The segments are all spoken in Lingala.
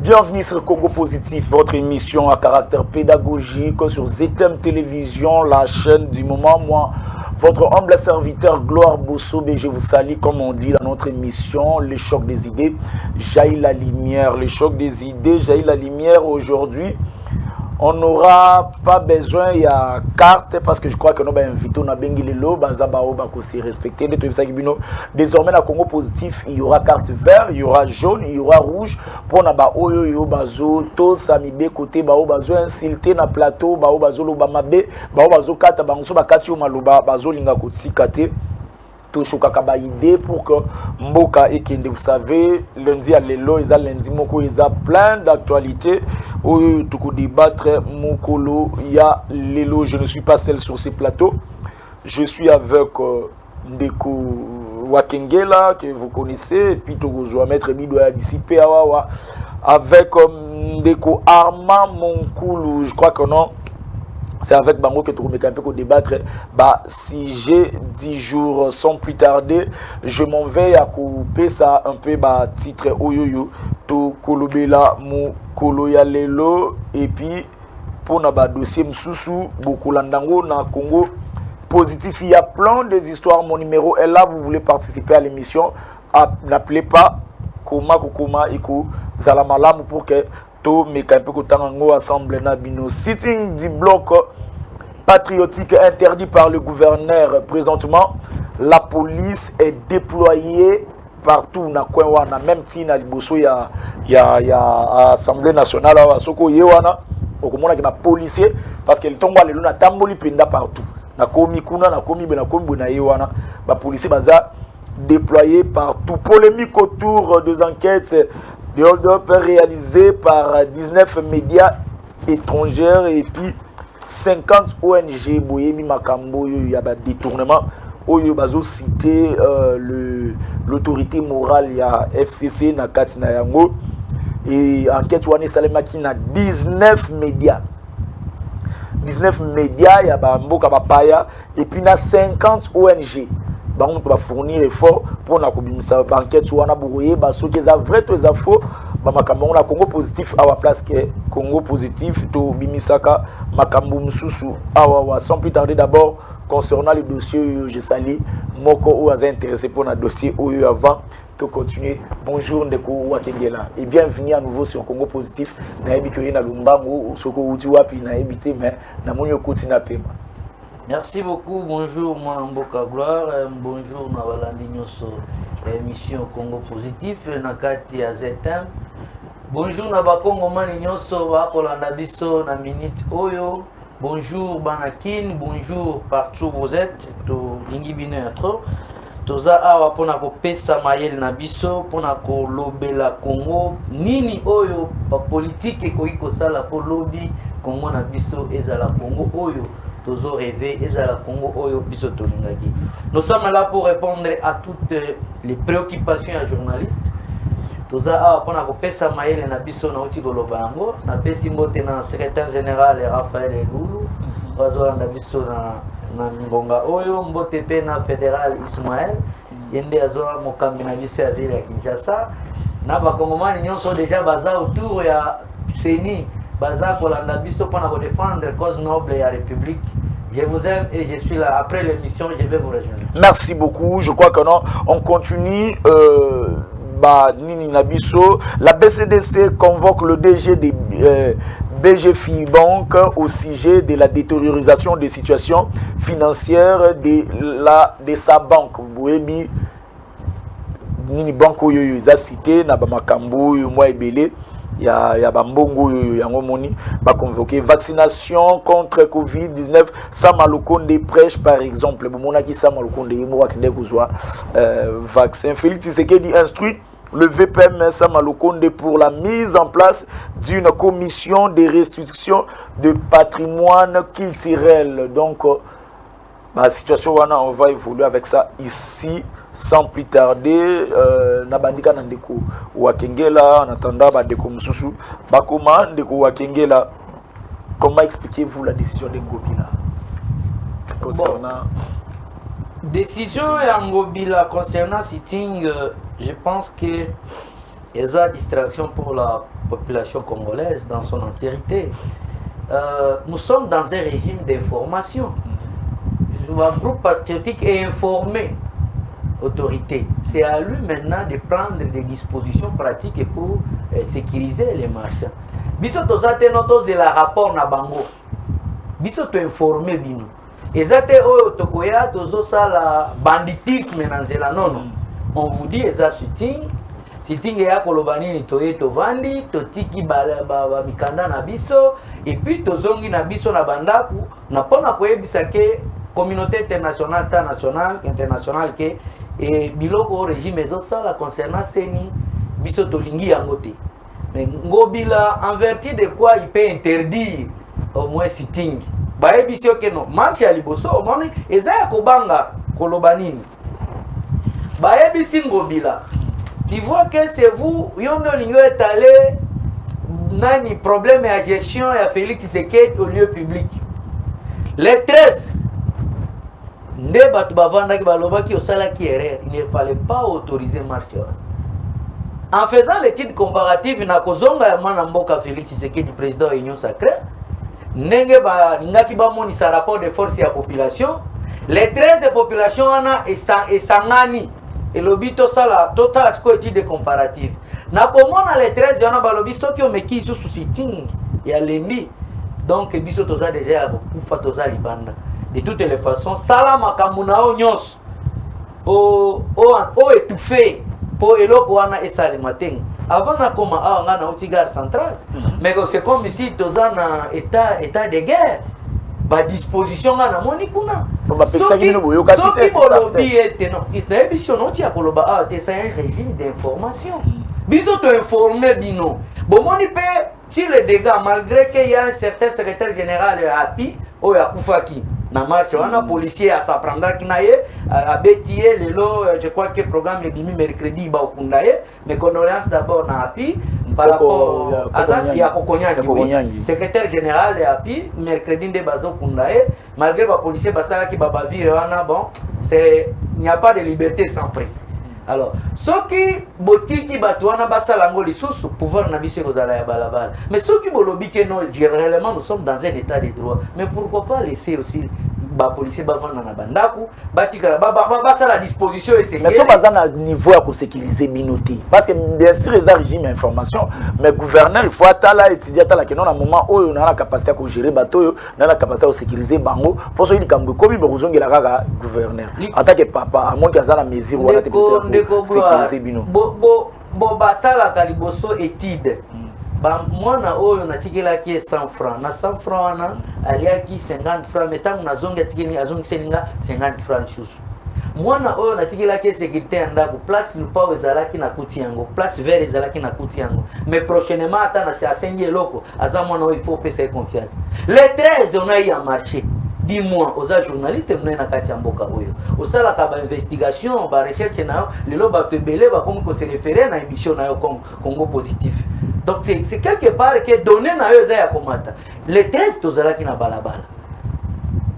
Bienvenue sur Congo Positif, votre émission à caractère pédagogique sur ZTM Télévision, la chaîne du moment. Moi, votre humble serviteur Gloire Bossobe, je vous salue comme on dit dans notre émission, les chocs des idées, jaillit la lumière. Les chocs des idées, jaillit la lumière aujourd'hui. On n'aura pas besoin de carte parce que je crois que nous avons invité on a Bengilelo, Bazabao, aussi respecté. Désormais, dans Congo Positif, il y aura carte vert, il y aura jaune, il y aura rouge. Pour na oyo yo bazo, to samibe côté bao bazo insulté na plateau, bao bazo lo bamabe, bao bazo kata bango so bakati o maloba bazo linga koti kate. Chokakaba idée pour que Mboka et Kende, vous savez, lundi à l'élo, ils ont lundi moko, ils ont plein d'actualités où tu peux débattre Mokolo, il y a l'élo, je ne suis pas seul sur ces plateaux, je suis avec Ndeko Wakengela que vous connaissez, et puis Togozo Maître Bidoya d'ici Péawawa, avec Ndeko Arma Monkulu, je crois que non. C'est avec Bango que tu peux un peu débattre. Si j'ai 10 jours sans plus tarder, je m'en vais à couper ça un peu titre Oyoyo, to Kolobela Mou Koloya Lelo, et puis pour na dossier Msusu, beaucoup landango na Congo Positif. Il y a plein des histoires. Mon numéro est là. Vous voulez participer à l'émission, n'appelez pas Koma Kokoma Iko Zalamalam pour que sitting du bloc patriotique interdit par le gouverneur présentement. La police est déployée partout na Kwenwana, même si na liboso ya Assemblée nationale à Soko Yewana, okomona que ma policier parce que le tongo le luna tamboli penda partout. Na komi kuna na komi be na komi na Yewana, ba policier baza déployé partout. Polémique autour des enquêtes des hold-up réalisés par 19 médias étrangers et puis 50 ONG. Boyemi Makambo, il y a des détournements. Il y a cité l'autorité morale, il y a FCC, Nakati Nayango. Et enquête, il y a 19 médias. 19 médias, il y a Mboka Bapaya et puis il y a 50 ONG. On va fournir effort pour la enquête sur la bourrier, ceux qui sont vrais, tous les faux. On a Congo Positif à la place que Congo Positif, to Bimisaka, Makambo Msusu, Awawa. Sans plus tarder, d'abord, concernant le dossier, je salue Moko ou a intéressé pour le dossier avant de continuer. Bonjour Ndeko Wakengela et bienvenue à nouveau sur Congo Positif. Naibitoye na Lumbango, Soko Utiwapi, Naibité, mais Namonyo Kotina Pema. Merci beaucoup, bonjour moi Mboka Gloire, bonjour Navalandi Nyoso, émission Congo Positif, Nakati à ZTM. Bonjour Nabakongo Mani Nyoso, Bakolanda Biso, na Minute Oyo. Bonjour Banakin, bonjour partout où vous êtes, to Ingibino Yatro. Toza awa pona ko pesa mayel na biso, pona ko lobela Congo, nini Oyo, pa politique ko iko sala po lobby Congo na biso ezala Congo Oyo. Nous sommes là pour répondre à toutes les préoccupations des journalistes. Nous avons fait ça maïl na biso na uti golobango na pesi mbote na secrétaire général Raphaël Elulu bazo na biso na ngonga oyo mbote pe na fédéral Ismaël yende azoa mokambi na biso ya ville ya Kinshasa na bakongomani nyonso déjà baza autour ya Seni baza kolanda biso pour défendre la cause noble et la République. Je vous aime et je suis là. Après l'émission, je vais vous rejoindre. Merci beaucoup. Je crois que non, on continue. Nini Nabiso, la BCDC convoque le DG des BGFI Bank au sujet de la détériorisation des situations financières de sa banque. Webi Nini Banko yo a cité na Bamakambo yo moi ebele. Il y a Bambongo, il y a Moni, convoqué vaccination contre Covid-19, Samalokonde prêche par exemple, Monaki Samalokonde, vaccin. Félix Tshisekedi instruit le VPM Samalokonde pour la mise en place d'une commission de restitution de patrimoine culturel. Donc, la situation, on va évoluer avec ça ici. Sans plus tarder, Nabandika Nandeko Wakengela, en attendant Badeko Msusu, Bakoma Ndeko Wakengela, comment expliquez-vous la décision de Ngobila concernant décision de Ngobila concernant sitting, je pense que et ça distraction pour la population congolaise dans son entièreté. Nous sommes dans un régime d'information. Un groupe patriotique est informé, autorité. C'est à lui maintenant de prendre des dispositions pratiques pour sécuriser les marchands. Biso tozate noto zela rapport na bango. Biso to informé bino. Ezate oyo tokoya tozo sala banditisme na nzela nono. On vous dit eza sitting ya kolobani toye tovandi totiki ba mikanda na biso et puis tozongi na biso na bandaku na pona koyebisa ke communauté internationale ta nationale internationale ke et biloko régime ezosala concernant seni biso tolingi yango te. Mais ngobila en vertu de quoi il peut interdire au moins sitting bayebi ke no marche ya liboso omoni eza ya kobanga kolobanini bayebi ngobila. Tu vois que c'est vous yondo lingo étalé nani problème à gestion ya Félix Tshisekedi au lieu public. Les 13 nde batu bavanda ki baloba ki osala ki erreur, il ne fallait pas autoriser marche. En faisant l'étude comparative na kozonga ya mwana mboka Félix Tshisekedi président de l'Union sacrée, ndenge ba ngaki ba monisa rapport de force ya population, les 13 de population ana esangani et l'obito sala total asko étude comparative. Na komona les 13 yana balobi soki o meki sous sitting ya lendi. Donc biso toza déjà kufa toza libanda. De toutes les façons, sala makamuna o nyos o étouffé pour eloko wana esale matin. Avant na koma anga na Otigar central, mais c'est comme ici toza na état de guerre. Ba disposition na moni kuna. Soki bolobi ete no, itaebiso no tia koloba c'est un régime d'information. Biso to informer bino. Bomoni pe si les dégâts malgré qu'il y a un certain secrétaire général API o ya kufaki na marche wana policier à s'apprendre ki na ye a bétier lelo je crois que programme ebimi mercredi ba okundaye mes condoléances d'abord na API par rapport à ça il y a Kokonyangi secrétaire général de API mercredi de bazo kundaye malgré ba policier basala ki baba vire wana bon c'est il n'y a pas de liberté sans prix. Alors, ceux qui botiki batouana basalango lisusu pouvoir na biso kozala ya balabala. Mais ceux qui bolobi que non, généralement nous sommes dans un état de droit. Mais pourquoi pas laisser aussi ba policier bavanda na bandaku, batika basa la disposition essayer. Mais so baza na niveau à sécuriser binoti parce que bien sûr les régime information, mais gouverneur il faut atala étudier atala que non à moment où on a la capacité à gérer bateau, on a la capacité à sécuriser bango pour ceux qui kambo kobi bozongi la kaka gouverneur. En tant que papa à moins que ça la mesure ou la sécuriser bino. Bo batala kaliboso étude. Mwana oyo natikela ki 100 francs na 100 francs na aliaki 50 francs metangu nazonga tikeni azongi seninga 50 francs lisusu mwana oyo natikela ki sécurité ndako place lupa ezalaki na kuti yango place vert ezalaki na kuti yango mais prochainement ata na asengi eloko aza mwana oyo il faut pesa confiance les 13 on a eu à marché dis-moi aux journalistes mnena na kati ya mboka oyo osala ka ba investigation ba recherche na lelo ba tebele ba comme ko se référer na émission na yo Congo positif. Donc c'est quelque part que donné na yo za ya komata les 13 tozala ki na balabala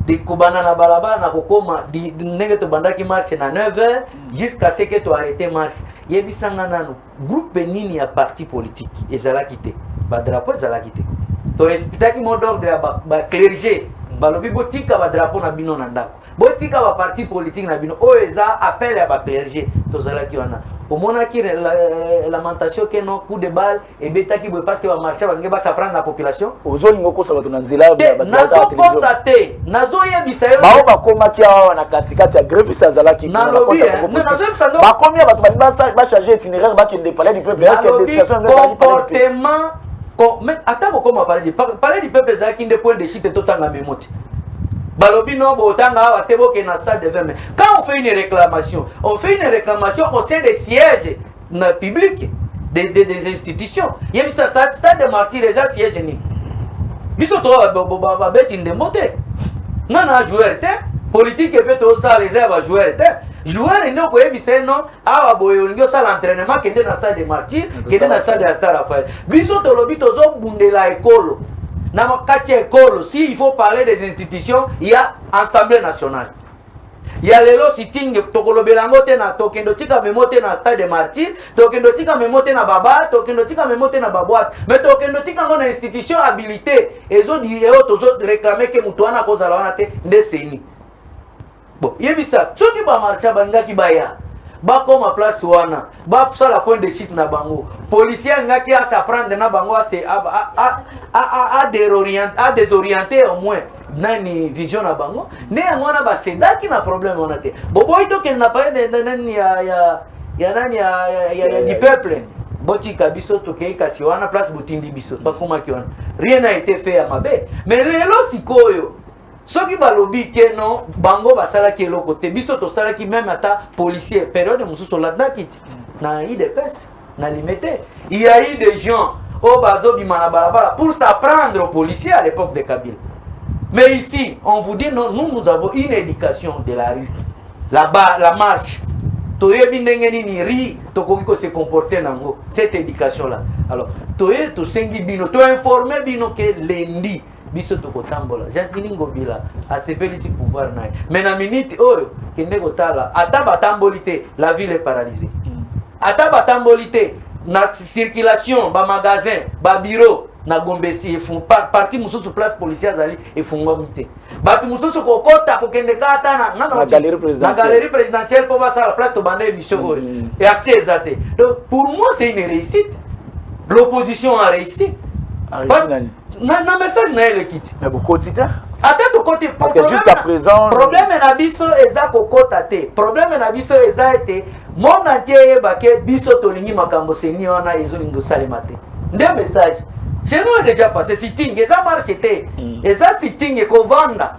de kobana na balabala na kokoma ndenge to bandaki marche na 9h jusqu'à ce que to arrêter marche yebisanga nanu groupe nini ya parti politique ezala kité ba drapeau ezala kité to respectaki mot d'ordre ya ba clergé balobi botika ba drapeau na bino na ndako botika ba parti politique na bino o eza appel ya ba clergé tozala ki wana omona ki lamentation que non coup de balle et betaki parce que ba marché ba ngeba sa prendre la population ozolingo ko sabato na nzela ba nazo constater nazo yebisa yo ba bakoma ki awa na katikati ya grève ça zala ki na lobby nazo yebisa no bakomi bato ba changer itinéraire ba ki parler du peuple est-ce que destination comportement mais attends comment parler du peuple ça qui des points de chute total na memote balobi no botanga awa teboke na stade de 20 quand on fait une réclamation au sein des sièges publics des institutions il y a ça stade de martyrs les sièges ni biso to ba beti ndemote nana joueur te politique peut to ça les ba joueur te joueur ne ko yebisa no awa boyo ngio ça l'entraînement kende na stade de martyrs kende na stade de Altar Raphaël biso to lobi to zo bundela ekolo. Si il faut parler des institutions, il y a Assemblée nationale. ya lelo sitting tokolobelango te na tokendo tika memote na stade de Martyr, tokendo tika memote na baba, tokendo tika memote na baboite, mais tokendo tika ngo na institution habilité ezo di eo tozo réclamer que mutu wana kozala wana te nde seni. Bon, yebisa soki ba marcha bangaki baya bakoma place wana basala point de chute na bango policier ngaki a s'apprendre na bango a désorienter au moins nani vision na bango ne ngona ba sedaki na problème wana te boboy to ken na pa nani ya nani ya du peuple botika biso to kei kasi wana place botindi biso bakoma ki wana rien n'a été fait à mabe mais lelo sikoyo soki balobi ke non bango basala ki eloko te biso to sala ki même ata policier période mususu la dakiti na IDPS na limité il y a eu des gens au bazo bimana balabala pour s'apprendre aux policiers à l'époque de Kabila. Mais ici on vous dit non, nous avons une éducation de la rue là-bas la marche toyebi ndenge nini ri tokoki ko se comporter nango cette éducation là alors toye to sengi bino to informer bino que lundi biso tokotambola Jean-Denis Ngobila asepeli si pouvoir naye mais na minute oyo kende kotala ata batamboli te la ville est paralysée ata batamboli te na circulation ba magasin ba bureau na Gombesi e font partie mususu place policière zali e fungwa te batu mususu kokota kokende kata na galerie présidentielle pour passer la place to bande émission et accès exaté donc pour moi c'est une réussite l'opposition a réussi. Na message na ele kiti mais beaucoup de temps attends de côté parce que jusqu'à présent problème na biso eza kokota te problème na biso eza été mon entier baké biso tolingi makambo seni wana ezo lingo salema te nde message chez nous déjà passé sitting eza marche te eza sitting ko vanda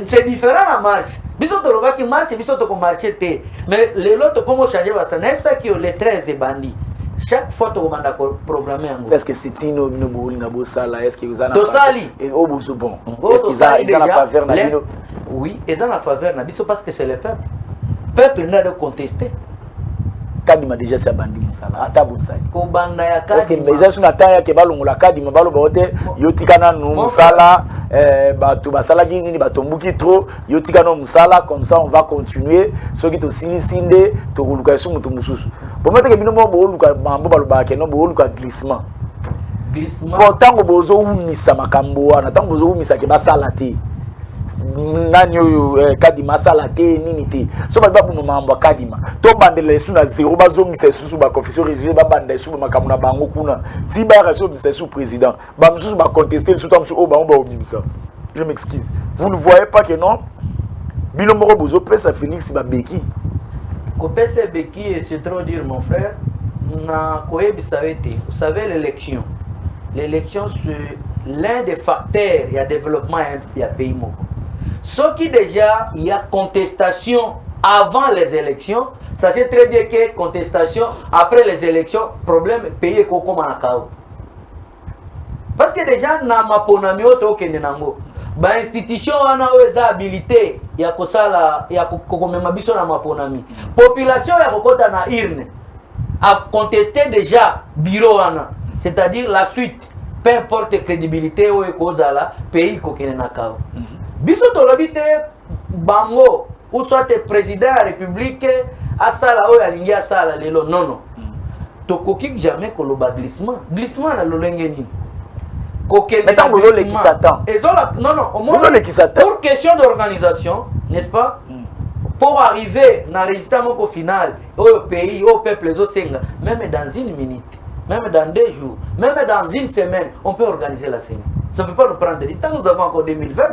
c'est différent na marche biso to lobaki marche biso to ko marcher te mais les autres comment changer ça même ça qui les 13 bandits. Chaque fois tu commandes programmer un est-ce que c'est une bolinga bosala est-ce que vous en avez et au bout bon est-ce qu'ils ont la faveur na bino oui et dans la faveur na biso parce que c'est le peuple n'a de contester kadima déjà c'est bandi musala ata bosala ko banda ya kadima est-ce que mais ça na temps ya ke balongola kadima balo baote yotikana nu musala bato basala nini batombuki trop yotikana musala comme ça on va continuer ceux qui to sinisinde to kuluka su mutu mususu bomete ke bino mo boluka mambo baloba ke no boluka glissement tango bozo umisa makambo wana tango bozo umisa ke basala te nani oyo kadima sala te nini te so ba bu mambo kadima to bandela su na zéro bazongisa susu ba confession régime ba banda su makambo na bango kuna ti ba raso bisa su président ba mususu ba contester su tamsu o ba obimisa je m'excuse vous ne voyez pas que non bino moko bozo pesa Félix ba beki ko pesa beki et c'est trop dire mon frère na koyebisa ete vous savez l'élection c'est l'un des facteurs il y a développement il y a pays moko. Ce qui déjà, il y a contestation avant les élections, ça c'est très bien que contestation après les élections, problème pays est comme un chaos. Parce que déjà, na maponami oto kende nango, ba institution wana eza habilité ya kosala ya kokomema biso na maponami. Population ya kokota na urne a contesté déjà bureau wana, c'est-à-dire la suite, peu importe crédibilité ou ekozala pays kokene na chaos. Biso tolobi te bango ou soit le président de la République asala o alingi asala lelo non tokoki jamais koloba glissement na lolenge ni kokende tant que le qui s'attend non au moins pour question d'organisation n'est-ce pas pour arriver na résultat au final au pays au peuple les osenga même dans une minute même dans 2 jours même dans une semaine on peut organiser la scène ça ne peut pas nous prendre du temps nous avons encore 2020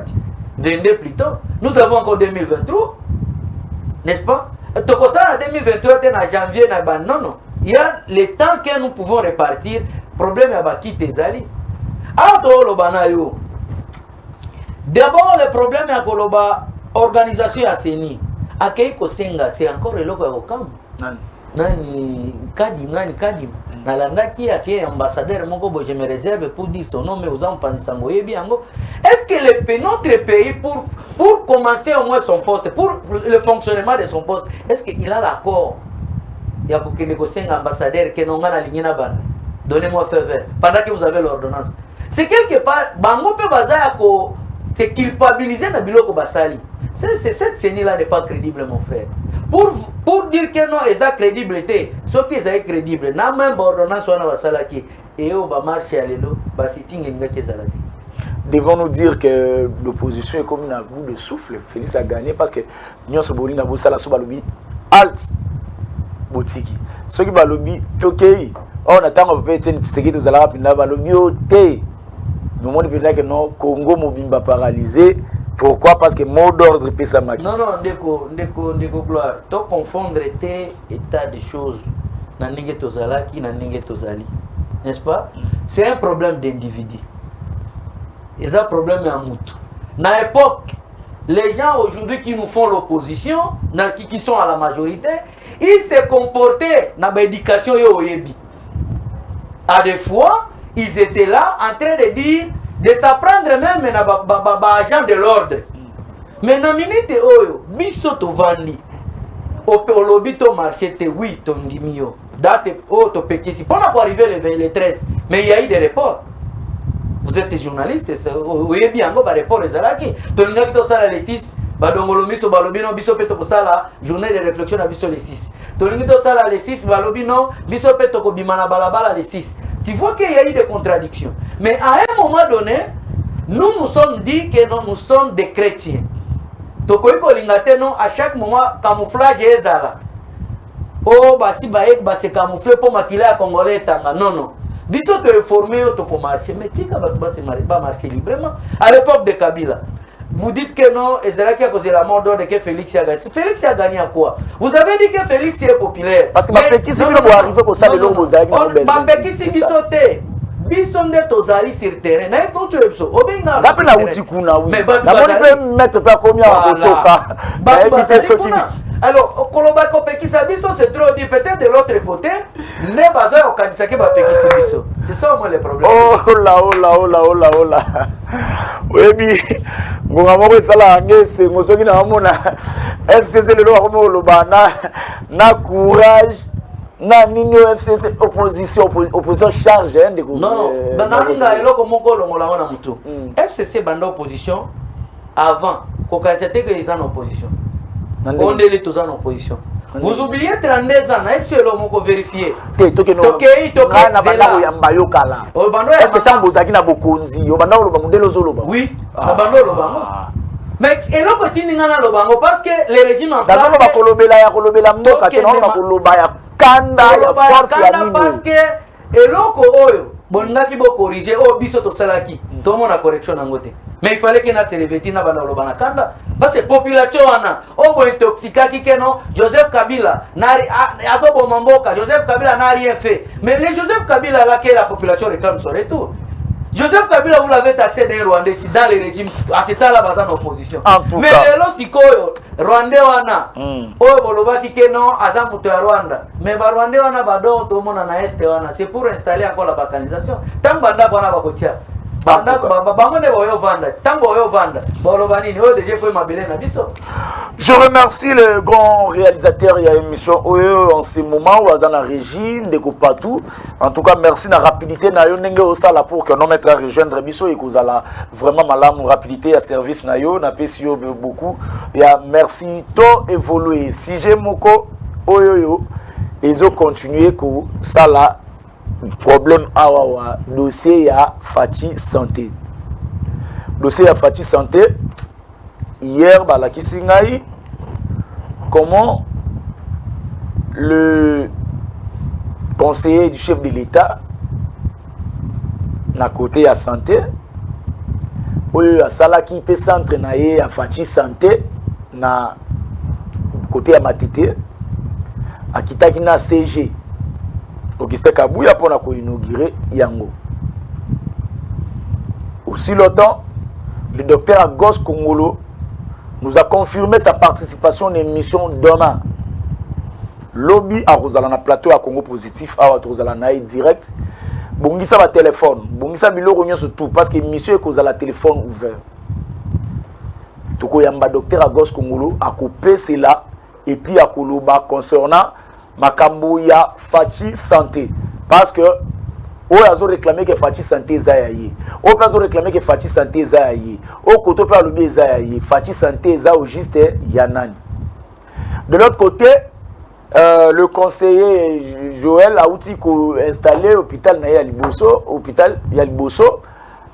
22 plus tôt, nous avons encore 2023, n'est-ce pas? Tokosana 2023 en janvier, non. Il y a le temps que nous pouvons répartir. Problème à qui tes alliés. D'abord, le problème est que l'organisation a séni. Akei Kosenga, c'est encore le logo à Okam. Nani Kadim. Nalandaki ake ambassadeur moko bo je me réserve pour dire son nom mais aux gens pensent sango yebiango. Est-ce que notre pays pour commencer au moins son poste pour le fonctionnement de son poste est-ce qu'il a l'accord ya kokende kosenga ambassadeur que nonga na ligne ban donnez-moi feu vert pendant que vous avez l'ordonnance c'est quelque part bango pe bazaya ko se culpabiliser na biloko basali Cette CENI-là n'est pas crédible, mon frère. Pour dire que non, ils ont crédibilité, ceux qui sont crédibles, n'a même pas ordonnance sur la salaki et on va marcher à l'élo, bah c'est tingenga qui est salati. Devons-nous dire que l'opposition est comme un bout de souffle. Félix a gagné parce que nous sommes dans la lobby alt botiki. Ceux qui va lobby tokei. On attend peut-être ce qui nous a rapidement lobby oté. Nous montrons que non Congo mobimba paralysé. Pourquoi? Parce que mot d'ordre pesa maki. Non, ndeko gloire. To confondre état de choses. Na ninge tozalaki, na ninge tozali. N'est-ce pas? C'est un problème d'individu. C'est un problème à Moutou. Dans l'époque, les gens aujourd'hui qui nous font l'opposition, qui sont à la majorité, ils se comportaient dans l'éducation et au Yebi. À des fois, ils étaient là en train de dire, de s'apprendre même dans agent de l'ordre. Mais dans la minute où biso to vandi, au lobby to marché te oui ton gimio, date au to pekisi, pour arriver le 13, mais il y a eu des reports. Vous êtes journaliste, vous avez bien un rapport les alaki. Tony qui to sala les 6, badongolo miso balobino biso peto ko sala journée de réflexion à biso les 6. Tony qui to sala les 6 balobino biso peto ko bimana balabala les 6. Tu vois qu'il y a eu des contradictions. Mais à un moment donné, nous sommes dit que nous sommes des chrétiens. Tokoiko lingate non à chaque moment camouflage ezala. Oh basi baek basi camoufler pour maquiller à congolais tanga. Non. Biso te informer to ko marcher mais tika ba pas marcher librement à l'époque de Kabila. Vous dites que non, Ezra qui a causé la mort de que Félix a gagné. Félix a gagné à quoi? Vous avez dit que Félix est populaire. Parce que Mapeki si vous arriver pour ça le logo Zaki. Mapeki si bisoté. Bisonde tozali sur terrain. Na to tu ebso. Obenga. La pe na uti kuna oui. Mais la bonne mettre pas combien en toka. Alors, Koloba Kopeki Sabiso, c'est trop dit. Peut-être de l'autre côté, ne baza au Kadisaki Bapeki Sabiso. C'est ça au moins le problème. Oh là. Oui, bien. Bon, à moi, ça là, c'est mon soeur qui n'a pas FCC le loi comme le bana, na courage, na nino FCC opposition charge hein de. Non, bananga elo comme ngolo ngolanga na mutu. FCC banda opposition avant ko kandidaté que ils en opposition. On est tous en opposition. Vous oubliez 32 ans, et le mot vérifié. Toké, oui, mais et là, continue dans le bango parce que les régimes en place. Parce que et l'oko oyo bonaki bo corriger o biso to salaki tout le monde a correction nangote mais il fallait que na se revêti na bana lobana kanda parce que population wana o bo intoxika ki keno Joseph Kabila nari azobo mamboka Joseph Kabila n'a rien fait mais les Joseph Kabila là que la population réclame sur les tout. Joseph Kabila, vous l'avez taxé des Rwandais dans les régimes, à ce temps-là, dans l'opposition. Mais les Rwandais, Rwandais, wana, oh, boloba qui non, azamuto ya Rwanda. Mais Rwandais, wana, badon, tout le monde en est, wana. C'est pour installer encore la balkanisation. Tant banda, wana, bakotia. Banda, bangone, boyo vanda. Tant boyo vanda. Boloba nini, oh, déjà, quoi, ma belle, na biso. Je remercie le grand réalisateur de l'émission en ce moment où on a régie de partout. En tout cas, merci de la rapidité pour que nous mettions à rejoindre Bisso et que vous allez vraiment malade rapidité à service nayo na pesio beaucoup. Et merci to évoluer. Si j'ai moko oyoyo ils ont continué que ça là problème awa dossier ya Fati santé. Dossier ya Fati santé. Hier, la Kisingaï, comment le conseiller du chef de l'État, à côté à santé, à Salaki peut s'entraîner à Fati santé, na côté à Matité, à Kitakina CG, au Kiste Kabouya pour inaugurer Yango. Aussi longtemps, le docteur Agos Kongolo nous a confirmé sa participation à l'émission demain. Lobby à Rosalana plateau à Congo positif à Rosalana direct. Bongisa va téléphone. Bongisa bilo revient sur tout parce que l'émission est cause à la téléphone ouvert. Toko yamba docteur Agos Kongolo a coupé cela et puis à Koloba concernant Makambo ya Fati santé parce que oyo azo réclamer que Fachi Santé eza ya ye oyo azo réclamer que Fachi Santé eza ya ye oyo koto pe alobi eza ya ye Fachi Santé eza au juste ya nani. De l'autre côté le conseiller Joël a outi ko installer hôpital na ya Liboso, hôpital ya Liboso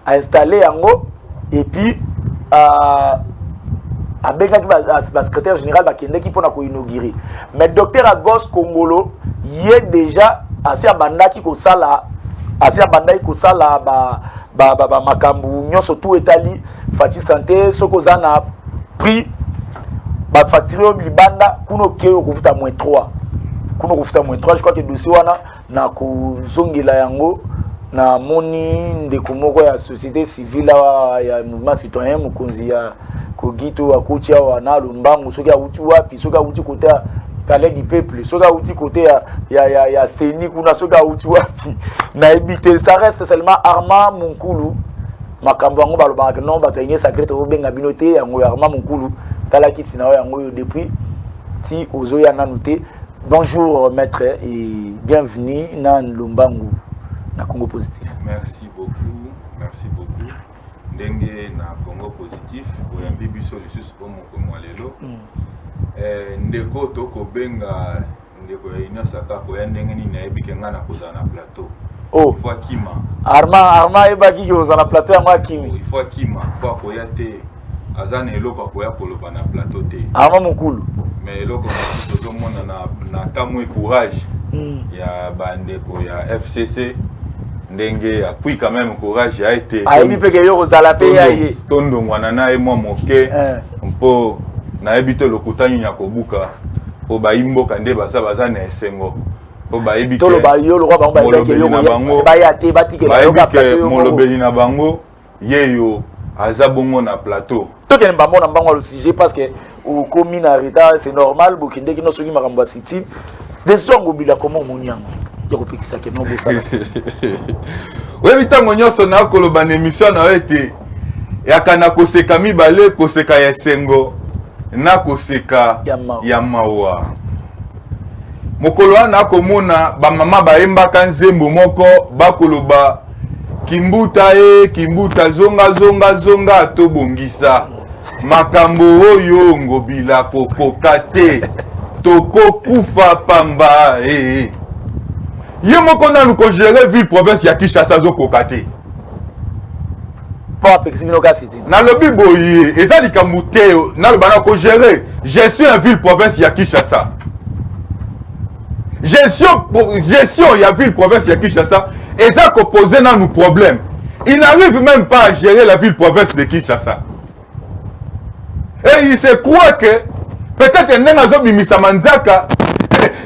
a installé yango et puis abengaki ba secrétaire général bakendeki mpona ko inaugurer. Mais docteur Agos Kongolo yé déjà asi abandaki kosala ba makambu nyonso tout etali Fachi Santé soko zana prix ba facture libanda kuno keyo kufuta -3 kuno kufuta -3. Je crois que dossier wana na kozongela yango na moni ndeko moko ya société civile ya mouvement citoyen mukonzi ya kogito akotia wana lumbangu soki auti wapi soki auti kota palais du peuple soki auti côté ya Seni kuna soki auti wapi na ebite. Ça reste seulement Armand Munkulu makambo yango balobaka non bato ine secret obenga binote yango Armand Munkulu tala kiti na yango depuis ti ozoya nanuté. Bonjour maître et bienvenue dans Lumbangu na Congo Positif. Merci beaucoup ndenge na Congo Positif oyambi biso lisusu omoko mwalelo ndeko toko benga ndeko inosaka ko ndenge ni na ebike ngana kozana na plateau. Oh fois kima Armand ebaki ki kozana plateau ya mwa kimi il faut kima kwa ko ya te azana eloko ko ya koloba na plateau te Armand Munkulu. Mais eloko to mona na kamwe courage ya bandeko ya FCC ndenge apui quand même courage a été ayebi peke yo kozala pe ya ye tondo mwana na mwa moke mpo na ebito lokutani nya kobuka po baimboka nde baza na esengo po bayebi ke tolo ba yo lo ba ba ke yo ba ya te batike ba yo ka plateau molobeli na bango yeyo aza bongo na plateau to ke mbambo na mbango le sujet parce que au commis na retard c'est normal bokende ki no soki makambo city des songo bila comment monyango ya kopikisa ke no bosala we bitango nyonso na koloba na émission na ete yakana koseka mibale koseka ya sengo na koseka ya mawa mokolo wana komona ba mama baembaka nzembo moko bakoloba kimbuta zonga to bongisa makambo oyo ngobila kokoka te toko kufa pamba ye moko nanu ko gérer ville province ya Kinshasa zo koka te pas peximino ka city na lobi boye eza likambo te na lobana ko gérer gestion ya ville province ya Kinshasa gestion ya ville province ya Kinshasa eza ko poser nanu problème. Il n'arrive même pas à gérer la ville province de Kinshasa et il se croit que peut-être ndenga zo bimisa manzaka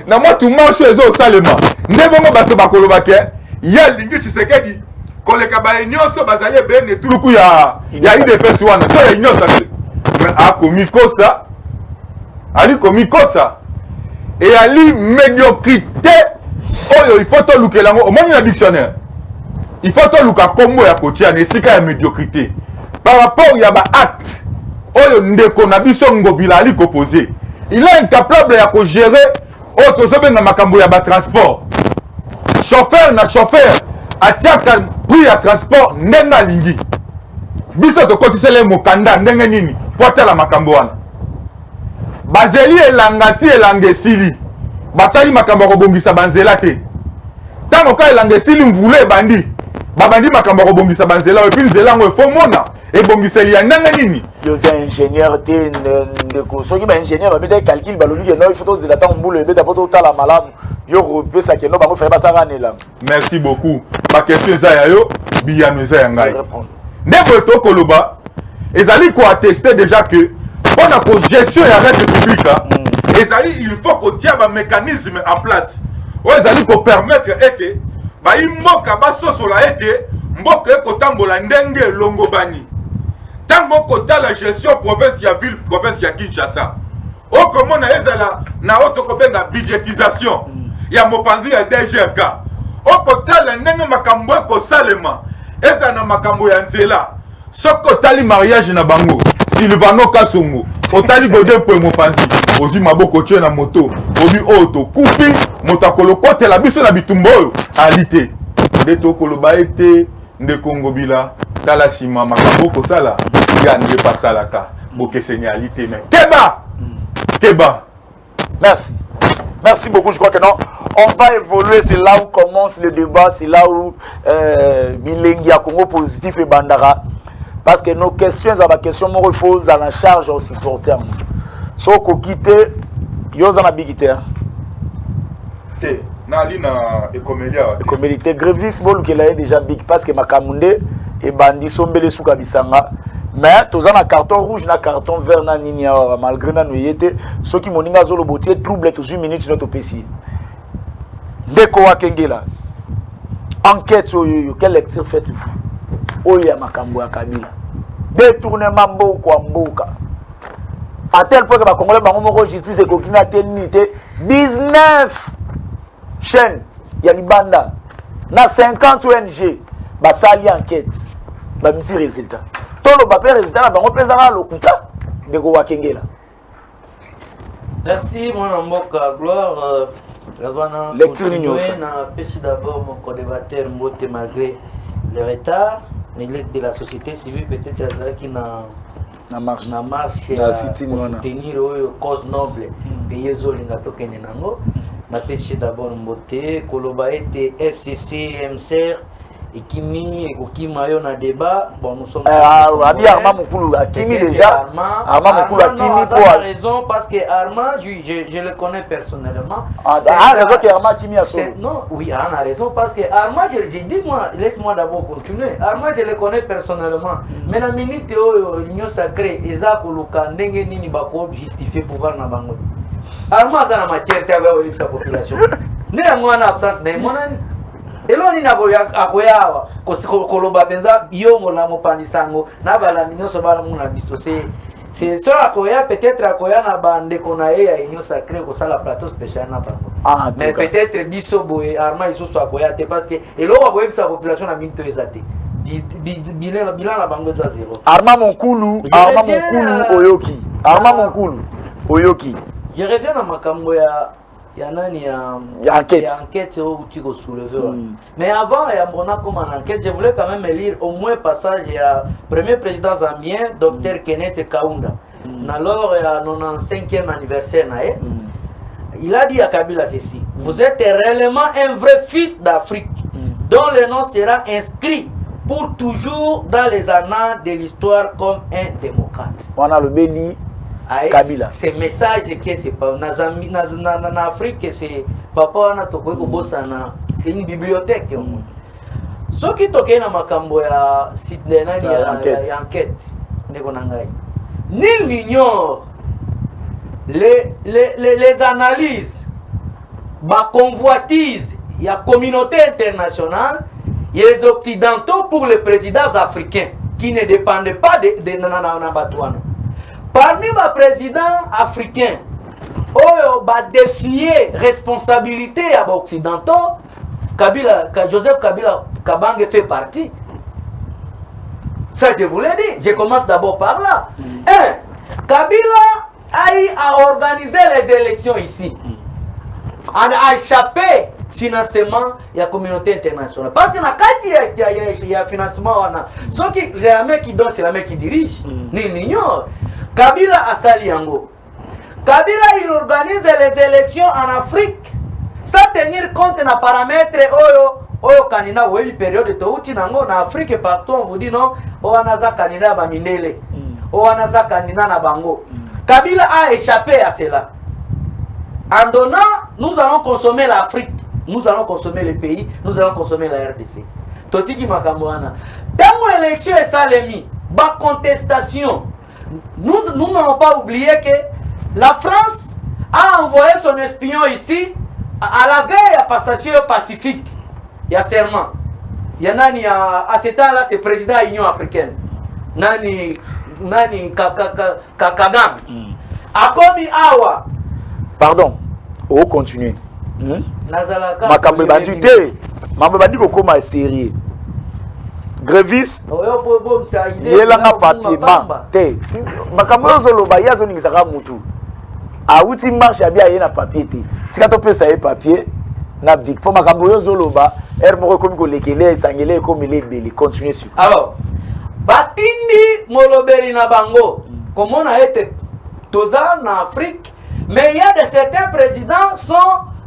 na moi tout marche ezo salema ndebongo bato bakolobake ya lingi Tshisekedi koleka ba nyonso bazaye bene tuluku ya IDPS wana to ya nyonso mais akomikosa ali komikosa et ali médiocrité oyo il faut to lukelango au moins na dictionnaire il faut to luka kombo ya kotia na esika ya médiocrité par rapport ya ba acte oyo ndeko na biso ngobila ali koposer il est incapable ya ko gérer oyo tozobenga makambo ya ba transport chauffeur atiaka prix ya transport ndenge alingi biso tokotisele mokanda ndenge nini po atala makambo wana bazeli elanga ti elanga esili basali makambo ya kobongisa banzela te ntango ka elanga esili mvula ebandi babandi makambo ya kobongisa banzela epi nzela yango efo mona ebongiseli ya ndenge nini yoza ingénieur te ndeko soki ba ingénieur babeta calcul balobi ke no il faut tozela ntango mbula ebeta po totala malamu yo kopesa ke no bango fai basaka nela. Merci beaucoup bakestion eza ya yo biyano eza ya ngai nde boye tokoloba ezali koatteste déjà que mpona kogestion ya rete publique ezali il faut kotia bamécanisme en place oyo ezali kopermettre ete bayi mboka basosola ete mboka ekotambola ndenge elongobani ntango kotala gestion province ya ville province ya Kinshasa okomona ezala na oyo tokobenga budgétisation ya mopanzi ya DGRK okotala ndenge makambo ekosalema ezala na makambo ya nzela soki otali mariage na bango Silvano Kasongo otali Godin po mopanzi ozi maboko tie na moto obi oyo tokufi moto akolokotela biso na bitumba oyo ali te nde tokoloba ete nde Kongobila tala sima makambo kosala ya nde pasalaka bokesenyalité mais Keba. Merci. Merci beaucoup. Je crois que non. On va évoluer. C'est là où commence le débat. C'est là où Bilengi a Congo positif et Bandara. Parce que nos questions, c'est la question moi il faut à la charge aux supporters. So ko quitter, yo za na bigiter. Na lina ekomelia. Ekomelité Grévis bolu que là déjà big parce que Makamunde et Bandi sombele suka bisanga. Mais tous en a carton rouge, na carton vert, na nini malgré na noyete, ceux qui moninga zolo botier trouble tous une minute notre PC. Deko wa kengela. Enquête yo quelle lecture faites-vous? Oya makambo ya Kabila. Détournement mboko mboka. À tel point que ba Congolais bango moko justice et kokina tenité 19 chaînes ya libanda na 50 ONG ba sali enquête. Ba misi résultat. Tolo ba pe résultat na bango pesa lokuta ndeko wa kengela. Merci mon mboka gloire lecture n'ignoce. Na pêche d'abord mon co-débatteur Mbote malgré le retard, il est de la société civile peut-être qui na marche à soutenir cause noble pays zolinga tokene nango. Na pêche d'abord Mbote koloba ete FCC MCR Ekimi ekokima yo na débat bon nous sommes Abi Arma Mukulu Akimi déjà Arma Mukulu Akimi pour raison parce que Arma je le connais personnellement raison que Arma Akimi a sauvé non oui Arma a raison parce que Arma j'ai dit moi laisse-moi d'abord continuer Arma je le connais personnellement mais la minute l'union sacrée eza koluka ndenge nini bako justifier pouvoir na bango Arma za na matière tabe wa sa population ne mwana absence na monani eloni na akoyawa koloba penza yo mola mopandisango na bala nyonso bala muna biso c'est ça akoya peut-être akoya na bande konaye ya union sacrée ko sala plateau spécial na bango mais peut-être biso boye Arma iso so akoya te parce que elo akoya sa population na minto ezate bilan na bango za zéro Arma Mukulu oyoki Arma Mukulu oyoki je reviens na makambo ya nani ya enquête au tiko soulever mais avant ya mona comme en enquête je voulais quand même lire au moins passage ya premier président zambien Dr Kenneth Kaunda alors à 95e anniversaire nae il a dit à Kabila ceci vous êtes réellement un vrai fils d'Afrique dont le nom sera inscrit pour toujours dans les annales de l'histoire comme un démocrate. On a le béni Kabila. C'est message que c'est pas en Afrique c'est papa na toko ko bosana c'est une bibliothèque ce qui toke na makambo ya site nani ya enquête ndeko nangai nul n'ignore les analyses ba convoitise ya communauté internationale et les occidentaux pour les présidents africains qui ne dépendent pas de nana batouana. Parmi les présidents africains, qui ont défié responsabilité à occidentaux, Joseph Kabila Kabange fait partie. Ça, je vous l'ai dit. Je commence d'abord par là. Kabila a organisé les élections ici. A échappé financement de la communauté internationale. Parce que il y a financement. Ce qui la main qui donne, c'est la main qui dirige. N'ignore. Kabila a Saliango. Kabila il organise les élections en Afrique sans tenir compte des paramètres oyo kanina oui période de touti nango na Afrique partout on vous dit non o anaza kanina ba mindele o anaza kanina na bango. Kabila a échappé à cela. En donnant, nous allons consommer l'Afrique, nous allons consommer les pays, nous allons consommer la RDC. Totiki makamwana. Dans l'élection et salemi, ba contestation. Nous n'avons pas oublié que la France a envoyé son espion ici à la veille à passation pacifique. Il y a serment. Il y a nani à ce temps-là, c'est président de l'Union africaine. Nani Kagame. Akomi Awa. Pardon, on continue. Makambe bandi te. Makambe bandi ko koma sérieux. Grévis yelanga papier ma te makambo zoloba yazo ningisaka mutu awuti marche abia yena papier te tika to pesa ye papier na big po makambo zoloba Hermoro comme Kolekele, Sangele comme il est belé. Continuez sur. Alors, Batindi Molobeli na bango, comme on a été Toza en Afrique, mais il y a certains présidents qui sont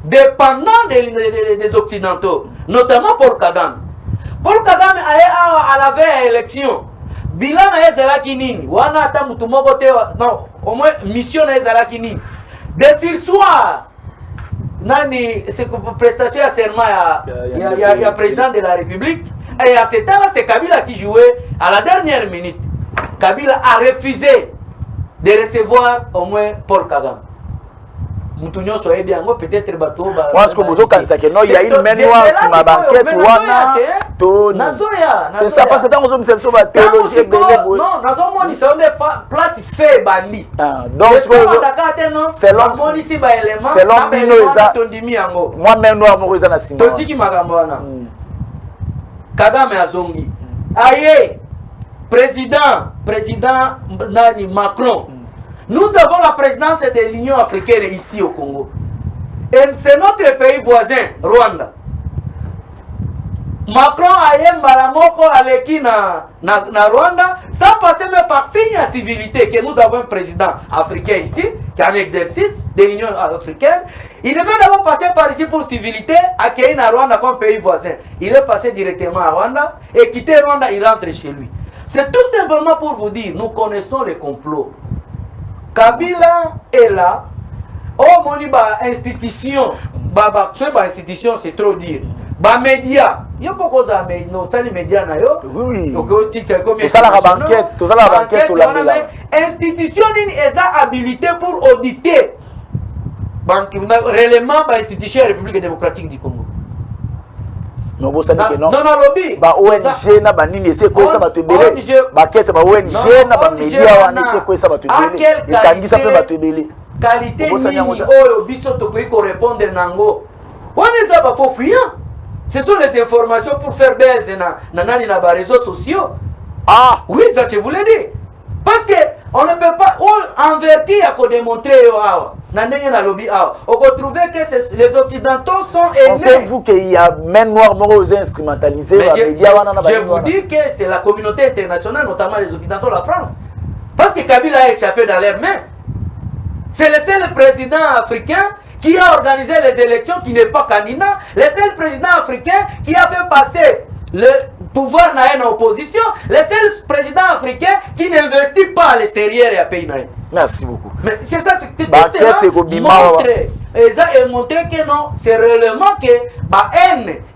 dépendants des Occidentaux, notamment Paul Kagame. Paul Kagame a la veille élection. Bilan na ezala kinini, wana ata mutu moko te, non, au moins mission na ezala kinini. De ce soir, nani, c'est prestation à serment il y a président de la République. Et à ce temps-là, c'est Kabila qui jouait à la dernière minute. Kabila a refusé de recevoir au moins Paul Kagame. Moutouignon soit bien, moi peut-être bateau. Moi, ce que vous avez non, il y a une main noire sur ma banquette. C'est ça, parce que dans nos c'est sur la théologie. Non, dans mon lycée, on est place fait bandi. Donc, c'est l'homme. C'est l'homme. Moi, main noire, moi, je suis là. Totiki Magambana. Kagame Azongi. Aïe, président Nani Macron. Nous avons la présidence de l'Union africaine ici au Congo. Et c'est notre pays voisin, Rwanda. Macron a eu Maramoko Aleki na Rwanda, sans passer même par signe à civilité, que nous avons un président africain ici, qui a un exercice de l'Union africaine. Il devait d'abord passer par ici pour civilité, accueillir na Rwanda comme pays voisin. Il est passé directement à Rwanda, et quitter Rwanda, il rentre chez lui. C'est tout simplement pour vous dire, nous connaissons les complots. Kabila est là. Oh, mon institution. Institution, c'est trop dire. Média. Il y a beaucoup de médias. Oui. Tout ça, la banquette. Tout ça, la banquette. Institution est habilité pour auditer. Réellement, l'institution de la République démocratique du Congo. Non, non, lobby. ONG na banini c'est quoi ça va te belé. Baquette ba ONG na ba média wana c'est quoi ça va te belé. Et kangi ça peut va te belé. Qualité nini oyo biso to ko répondre nango. Wana ça ba fofouillant. Ce sont les informations pour faire baisse na nani na ba réseaux sociaux. Ah, oui, ça je vous l'ai dit. Parce que on ne peut pas envertir à démontrer on peut trouver que les Occidentaux sont aînés. Pensez-vous qu'il y a même noir morose instrumentalisé? Je vous dis que c'est la communauté internationale, notamment les Occidentaux, la France. Parce que Kabila a échappé dans leurs mains. C'est le seul président africain qui a organisé les élections, qui n'est pas candidat. Le seul président africain qui a fait passer le pouvoir dans une opposition, le seul président africain qui n'investit pas à l'extérieur et à pays. Merci beaucoup. Mais c'est ça, c'est montrer que non, c'est réellement que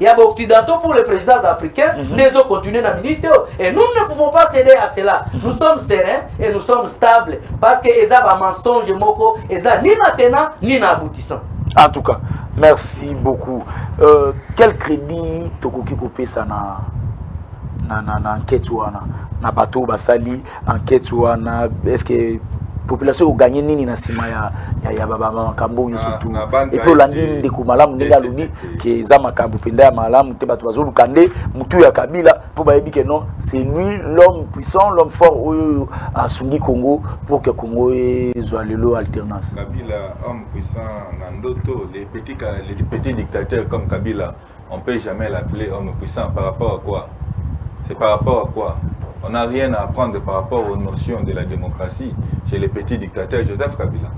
il y a des occidentaux pour les présidents africains, nous ont continué dans minute et nous ne pouvons pas céder à cela. Nous sommes sereins et nous sommes stables parce que ils ont un mensonge moko, ils ont ni maintenant ni aboutissant. En tout cas, merci beaucoup. Quel crédit tokoki kopé ça na enquête wana na bateau basali enquête wana est-ce que population a gagné nini na sima ya baba makambo surtout et puis olandi ndeko malamu ndenge alobi ke za makambo penda ya malamu te bato bazolu kande mutu ya Kabila pour bayebi que non c'est lui l'homme puissant l'homme fort oyo asungi Congo pour que Congo soit lelo alternance. Kabila homme puissant nandoto les petits dictateurs comme Kabila on peut jamais l'appeler homme puissant par rapport à quoi? C'est par rapport à quoi? On n'a rien à apprendre par rapport aux notions de la démocratie chez les petits dictateurs Joseph Kabila.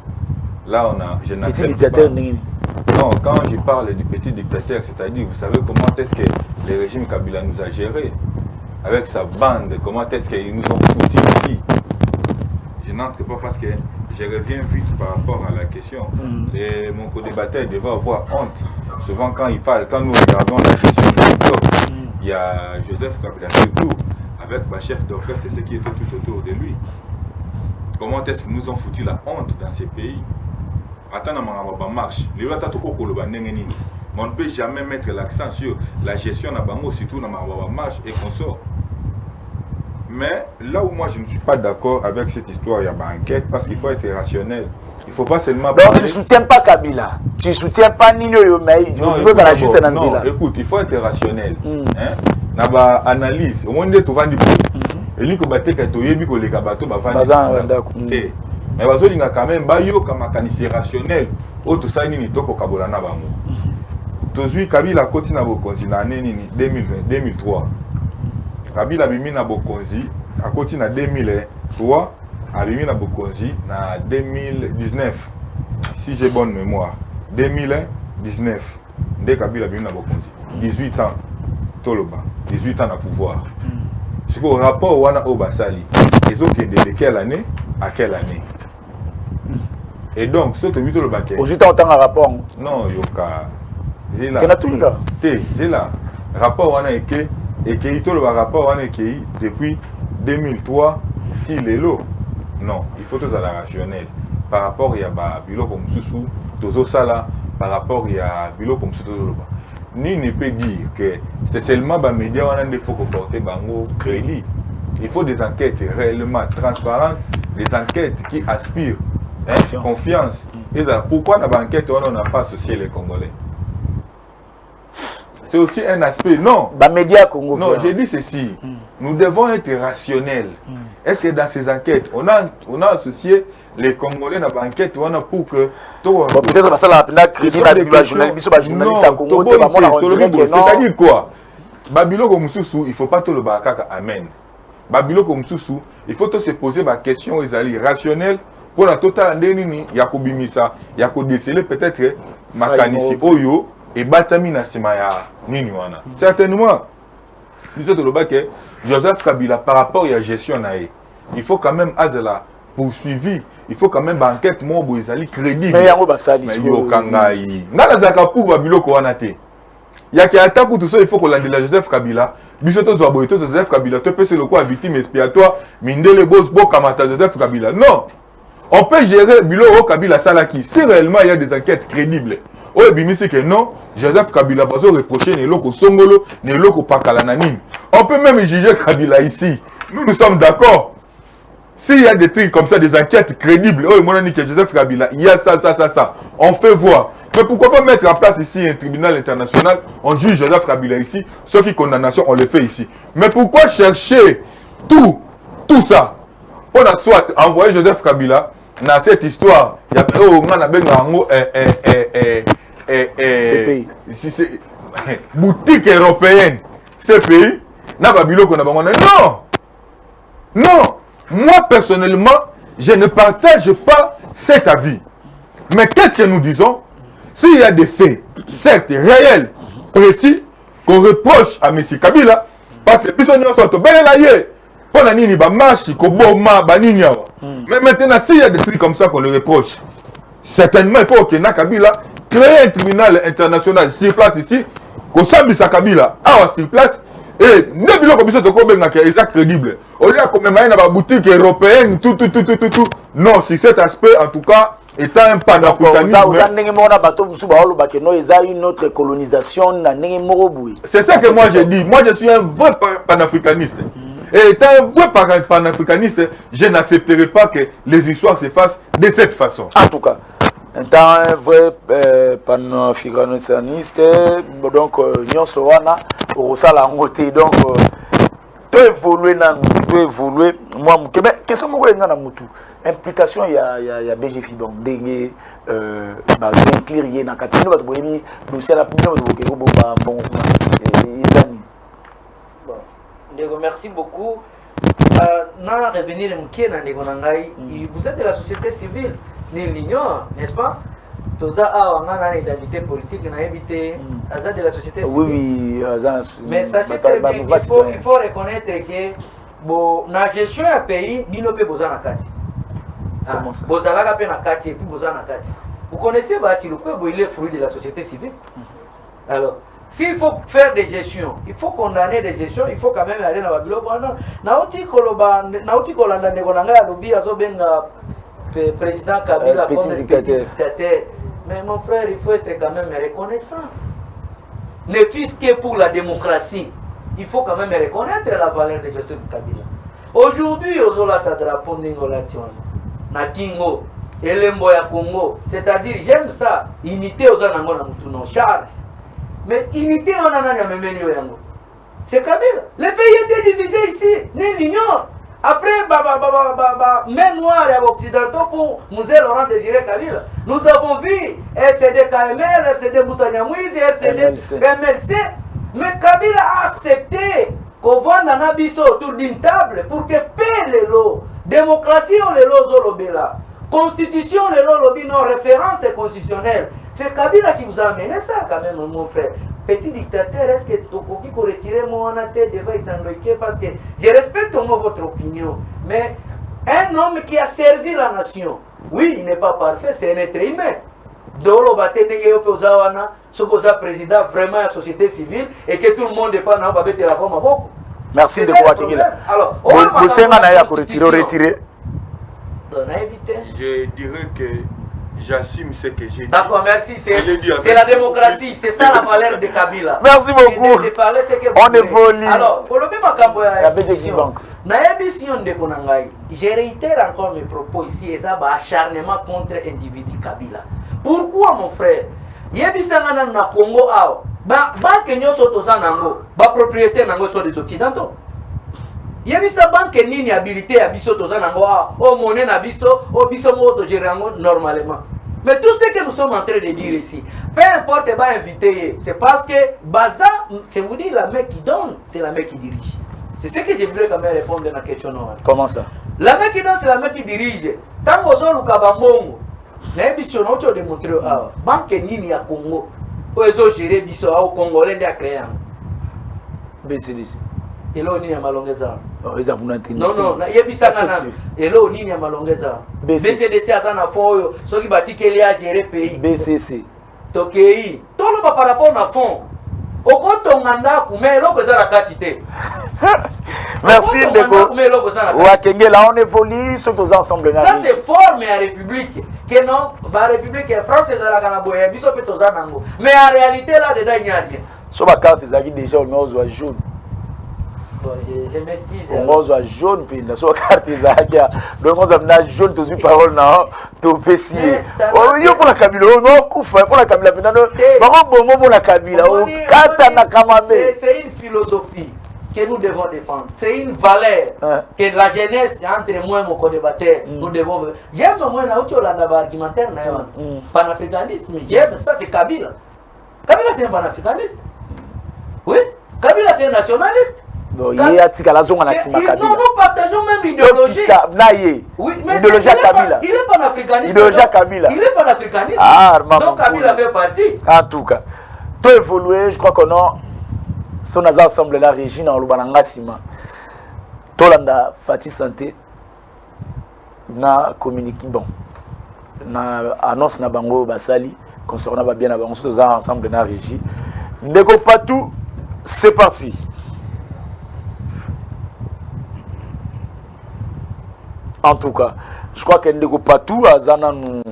Là, je petit dictateur non, quand je parle du petit dictateur, c'est-à-dire, vous savez comment est-ce que le régime Kabila nous a gérés avec sa bande, comment est-ce qu'ils nous ont foutu ici. Je n'entre pas parce que je reviens vite par rapport à la question. Et mon co-débatteur devait avoir honte. Souvent, quand il parle, quand nous regardons la gestion du bloc, il y a Joseph Kabila surtout, avec ma chef d'orchestre et ce qui était tout autour de lui. Comment est-ce qu'ils nous ont foutu la honte dans ces pays? Attends, on marche. Mais on ne peut jamais mettre l'accent sur la gestion de Bango, surtout dans ma marche et qu'on sort. Mais là où moi je ne suis pas d'accord avec cette histoire, il y a une enquête parce qu'il faut être rationnel. Il ne faut pas seulement... Donc tu ne soutiens pas Kabila, tu ne soutiens pas Nino Yomei, non, écoute, il faut être rationnel. Dans l'analyse, au moins de tout vendre et lui, il y a mais quand même, c'est rationnel. Tout ça, il y a tozui Kabila koti na bokonzi na année nini 2020 2003 Kabila bimi na bokonzi akoti na 2003 abimi na bokonzi na 2019 si j'ai bonne mémoire 2019 nde Kabila bimi na bokonzi 18 ans toloba 18 ans na pouvoir siko rapport wana o basali ezokende de quelle année à quelle année. Et donc, ce que tu as dit, aux 8 ans, tu as un rapport. Non, yoka. C'est là. C'est là. Rapport, on a écrit, et qui est le rapport, on a écrit depuis 2003, s'il est là. Non, il faut tout à la rationnel. Par rapport, il y a bilo comme sous tozo sala, par rapport, il y a bilo comme sous tozo. Ni ne peut dire que c'est seulement les médias on a des faux comporter bango crédit. Il faut des enquêtes réellement transparentes, des enquêtes qui aspirent confiance. Et ça, pourquoi dans l'enquête on n'a pas associé les Congolais? C'est aussi un aspect. Non, médias Congo. Non, j'ai dit ceci. Nous devons être rationnels. Est-ce que dans ces enquêtes, on a associé les Congolais dans l'enquête pour que... Peut-être que ça a crédit la journaliste à Congo. C'est-à-dire quoi? Babilo comme Moussou, il ne faut pas tout le bakaka. Amen. Babilo comme Moussou, il faut se poser ma question rationnelle. Pour la totale ndeni ya kobimisa ya kodéceler peut-être makanisi oyo et batami na sima ya nini wana. Certainement nous autres le bac Joseph Kabila par rapport à la gestion naé. Il faut quand même azela poursuivi, il faut quand même enquête mo boizali crédible. Mais yango basali yo kangai. Ngala zaka pour babiloko wana te. Ya ki attaque tout ça il faut qu'on lande la Joseph Kabila. Bisoto zo aboito Joseph Kabila te peut c'est le quoi victime expiatoire mindele boss bokamata Joseph Kabila. Non. On peut gérer Bilo Kabila Salaki si réellement il y a des enquêtes crédibles. Oh, c'est que non, Joseph Kabila va reprocher les locaux Songolo, les locaux Pakalananine. On peut même juger Kabila ici. Nous sommes d'accord. S'il y a des trucs comme ça, des enquêtes crédibles, oh, mon ami que Joseph Kabila, il y a ça. On fait voir. Mais pourquoi pas mettre en place ici un tribunal international, on juge Joseph Kabila ici, ceux qui condamnation, on le fait ici. Mais pourquoi chercher tout ça? On a soit envoyé Joseph Kabila dans cette histoire, il y a boutique européenne, CPI, non, moi personnellement, je ne partage pas cet avis. Mais qu'est-ce que nous disons? S'il y a des faits, certes réels, précis, qu'on reproche à M. Kabila, parce que nous sommes mais maintenant, s'il y a des trucs comme ça qu'on le reproche, certainement il faut que Kabila crée un tribunal international sur place ici, qu'on s'habille à Kabila, sur place, et ne bilo comme ça, c'est crédible. Au lieu de même dans la boutique européenne, tout. Non, c'est cet aspect en tout cas. Étant un panafricanisme. C'est ça que moi j'ai dit. Moi je suis un vrai panafricaniste. Et étant un vrai panafricaniste, je n'accepterai pas que les histoires se fassent de cette façon. En tout cas, étant un vrai panafricaniste, donc Nyon Sowana, au Salangote, donc peut évoluer, moi, mais qu'est-ce que vous avez implication, il y a BGF, donc, inclure, il y a un catino, merci beaucoup. Nana revenir vous êtes de la société civile, n'est-ce pas? Toza a une identité politique, n'a évité de la société civile. Oui, mais sachez très bien qu'il faut reconnaître que dans la gestion du pays, il n'y a pas besoin de kati. Vous connaissez il est fruit de la société civile. Alors, s'il faut faire des gestions, il faut condamner des gestions, il faut quand même aller dans la ville. Président Kabila comme un dictateur. Mais mon frère, il faut être quand même reconnaissant. Ne fût-ce que pour la démocratie, il faut quand même reconnaître la valeur de Joseph Kabila. Aujourd'hui, aux Olata drapeau Ningolation, na Kingo, Elembo ya Congo, c'est-à-dire j'aime ça, unité aux Anango na Mutuno, charge. Mais unité on a même. C'est Kabila. Le pays était divisé ici, ni l'ignore. Après, main noire et occidentaux pour Moussé Laurent Désiré Kabila. Nous avons vu RCD KML, RCD Moussa Nyamouizi, RCD MLC. Mais Kabila a accepté qu'on voit Nana Bisso autour d'une table pour que paie les lots. Démocratie, on les lots Zolobela. Constitution, les lots lobby, non, référence constitutionnelle. C'est Kabila qui vous a amené ça quand même, mon frère. Petit dictateur, est-ce que Tokoki peut retirer mon tête devant être parce que je respecte au moins votre opinion. Mais un homme qui a servi la nation, oui, il n'est pas parfait, c'est un être humain. Dolo Batenege Opozawana, Sokoza président vraiment à la société civile et que tout le monde n'est pas dans la la forme à beaucoup. Merci de pouvoir tenir. Alors, vous savez, retirer. Je dirais que j'assume ce que j'ai dit. D'accord, merci. C'est la démocratie. C'est ça la valeur de Kabila. Merci beaucoup. On évolue. Alors, pour le même cambo, je réitère encore mes propos ici et ça va acharnement contre l'individu Kabila. Pourquoi, mon frère? Yebisanga na Congo ao. Ba kenyo soto zanango. Ba propriétaire nango sont des occidentaux. Yebisa banque nini habilité à biso to zanango ao. O monnaie na biso, o biso mo to gérer normalement. Mais tout ce que nous sommes en train de dire ici, peu importe ba invité, c'est parce que Baza, c'est vous dire la main qui donne, c'est la main qui dirige. C'est ce que je voulais quand même répondre à la question. Comment ça? La main qui donne, c'est la main qui dirige. Tant que vous avez na biso na ocho démontrer banque nini ya Congo ozo gérer biso au Congolais ndia créer BCDC elo nini ya malongeza eza kuna ntindi non na yebisa na elo nini ya malongeza BCDC azana fond oyo soki batikeli a gérer pays BCC tokei tolo ba par rapport na fond okotonga ndaku mais eloko eza na kati te. Merci Ndeko. Wakengela, on évolue, ceux qui sont ensemble. Ça c'est forme à République. Que non, la République France c'est la Canaboya, biso pe toza nango. Mais en réalité là dedans il n'y a rien. Sur ma carte, c'est déjà on a jaune. Je m'excuse. On a jaune puis sur la carte c'est donc on a jaune tous les paroles na to pesi. Oh yo pour la Kabila, on kufa pour la Kabila pendant bon pour la Kabila. O kata na kamabe. C'est une philosophie que nous devons défendre. C'est une valeur que la jeunesse, entre moi et mon co-débatteur, nous devons... J'aime moi, argumentaire, panafricanisme, j'aime ça, c'est Kabila. Kabila, c'est un panafricaniste. Oui, Kabila, c'est un nationaliste. Non, nous partageons même l'idéologie. Oui, mais idéologie Kabila. Il est panafricaniste. Idéologie Kabila. Il est panafricaniste. Donc Kabila fait partie. En tout cas, tout évolué, je crois qu'on a... son ensemble la régie na lubananga sima tolanda Fati Santé na communiqué bon na annonce na bango basali concernant ba bien na bango tous ensemble na régie ndeko patou c'est parti. En tout cas je crois que ndeko patou azana nous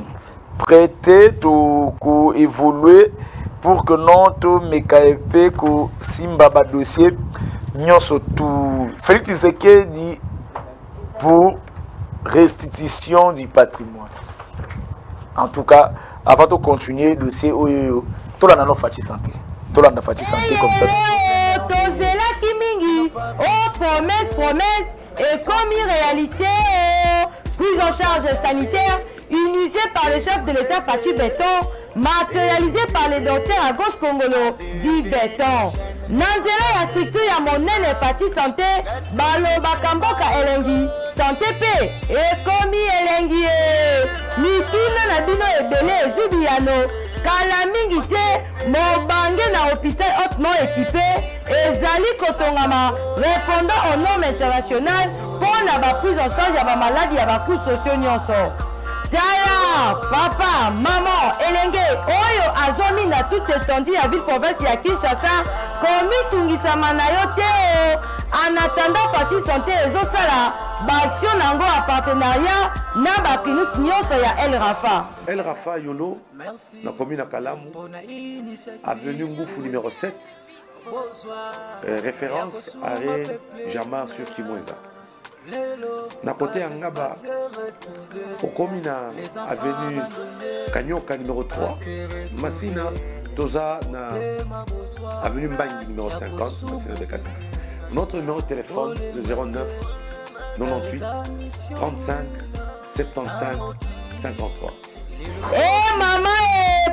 prêter to ko évoluer pour que notre mekaepe ko simba ba dossier nyonso tout Félix Tshisekedi pour restitution du patrimoine. En tout cas, avant de continuer le dossier tout la nano Fati Santé. Tout la Fati Santé comme ça. Tozela kimingi, promesse et comme réalité, prise en charge sanitaire initiée par le chef de l'État Fatou Béton, matérialisé par les docteurs à gauche congolo dit Béton. Nanzela ya structure ya monene Fati Santé, balo bakamboka elengi, santé pe, ekomi elengi mituna na bino ebele ezubiano, kala mingi te, mobange na hôpital hautement équipé, ezali kotongama, répondant aux normes internationales, pour la prise en charge ya ba maladie ya ba coups sociaux nyonso. Tala, papa, maman, elenge, oyo azomi na toute étendue à ville province ya Kinshasa, komi tungisama na yo te. En attendant Fati Santé ezosala baaction nango a partenariat na baklinik nyonso ya El Rafa. El Rafa Yolo, na commune à Kalamu, avenue Ngoufou numéro 7, référence arrêt Jama sur Kimweza. Na côté Angaba, au commune avenue Kanyoka numéro 3, Massina, Toza na avenue Mbangi numéro 50, Massina de Kataf. Notre numéro de téléphone, le 09 98 35 75 53. Mama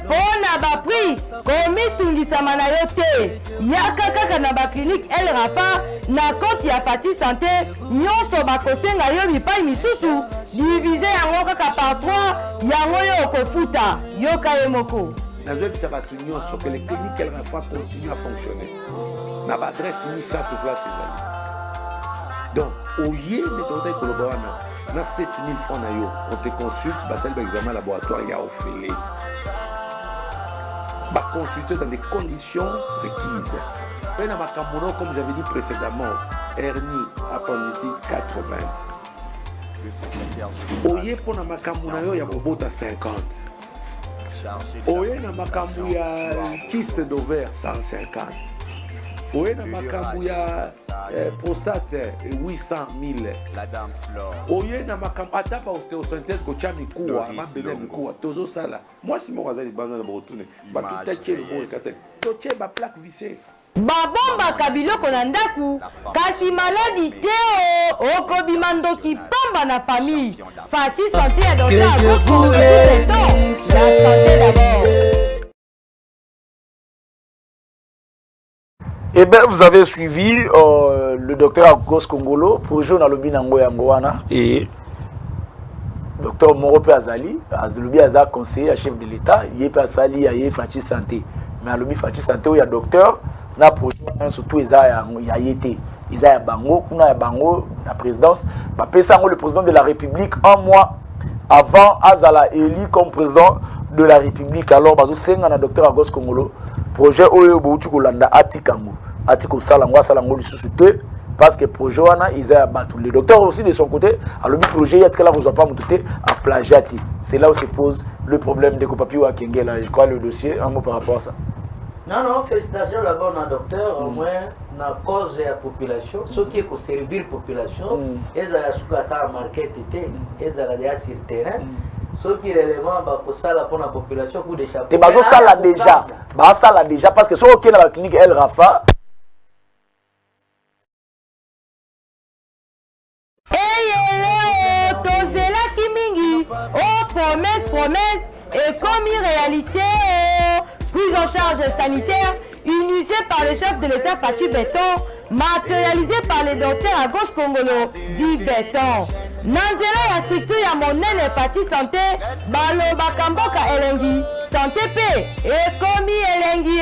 pona ba prix komi tungisama na yo te yaka kaka na ba clinique El Rafa na compte ya Fati Santé nyonso bakosenga yo bipai misusu divise yango kaka par 3 yango yo kofuta yoka ye moko. Nazobisa bato nyonso que les cliniques El Rafa continue à fonctionner. Na ba adresse misa toute place ezali. Donc oye mais doté collaborana na 7 000 francs na yo on te consulte basali ba examen laboratoire ya ofele. Ba consulter dans des conditions requises. Pena makambono comme j'avais dit précédemment, hernie appendicite 80. Oye pona makambono yo ya bobota 50. Oye na makambu ya kyste d'ovaire 150. Oye na makambu ya prostate 800 000. Oye na makambu ata pa ostéosynthèse kocha mikuwa mabele mikuwa tozo sala. Moi si mo azali bana na botune bakita kelo mo ekate. Toche ba plaque vissée. Babomba biloko na ndaku kasi maladi te okobima ndoki pamba na famille. Fati Santé ya docteur la santé d'abord. Eh bien, vous avez suivi le docteur Agos Kongolo, projet dans le Binango Yangoana, et docteur Morope Azali, Azali Azali, conseiller, chef de l'État, il est Azali, il est Fati Santé. Mais à l'objet Fati Santé, il y a docteur, na projet, surtout, il y a été. Il y a Bango, la présidence, le président de la République, un mois avant Azala élu comme président de la République. Alors, le docteur Agos Kongolo, projet Oyo Boutu Kolanda Atikango. Atiko Salango, Salango, le parce que projet wana ils a battu. Le docteur aussi de son côté, à le projet il y a ce qu'elle a pas monté à plagiater. C'est là où se pose le problème de Kopapi ou Kengela. Je crois le dossier un mot par rapport à ça. Non, félicitations d'abord au docteur, au moins na cause de la population, ce qui est pour servir la population, ils ont la market, ils ont déjà sur le terrain. Ce qui est l'élément pour ça pour la population pour des chapeaux. Tu ça là déjà. Ça là déjà parce que ce qui est dans la clinique El Rafa. Promesse et comme réalité, prise en charge sanitaire initiée par le chef de l'État Fati Béton, matérialisée par les docteurs Agos Kongolo dit Béton. Nanzela ya structure ya monene Fati Santé, balo bakamboka elengi, santé pe, ekomi elengi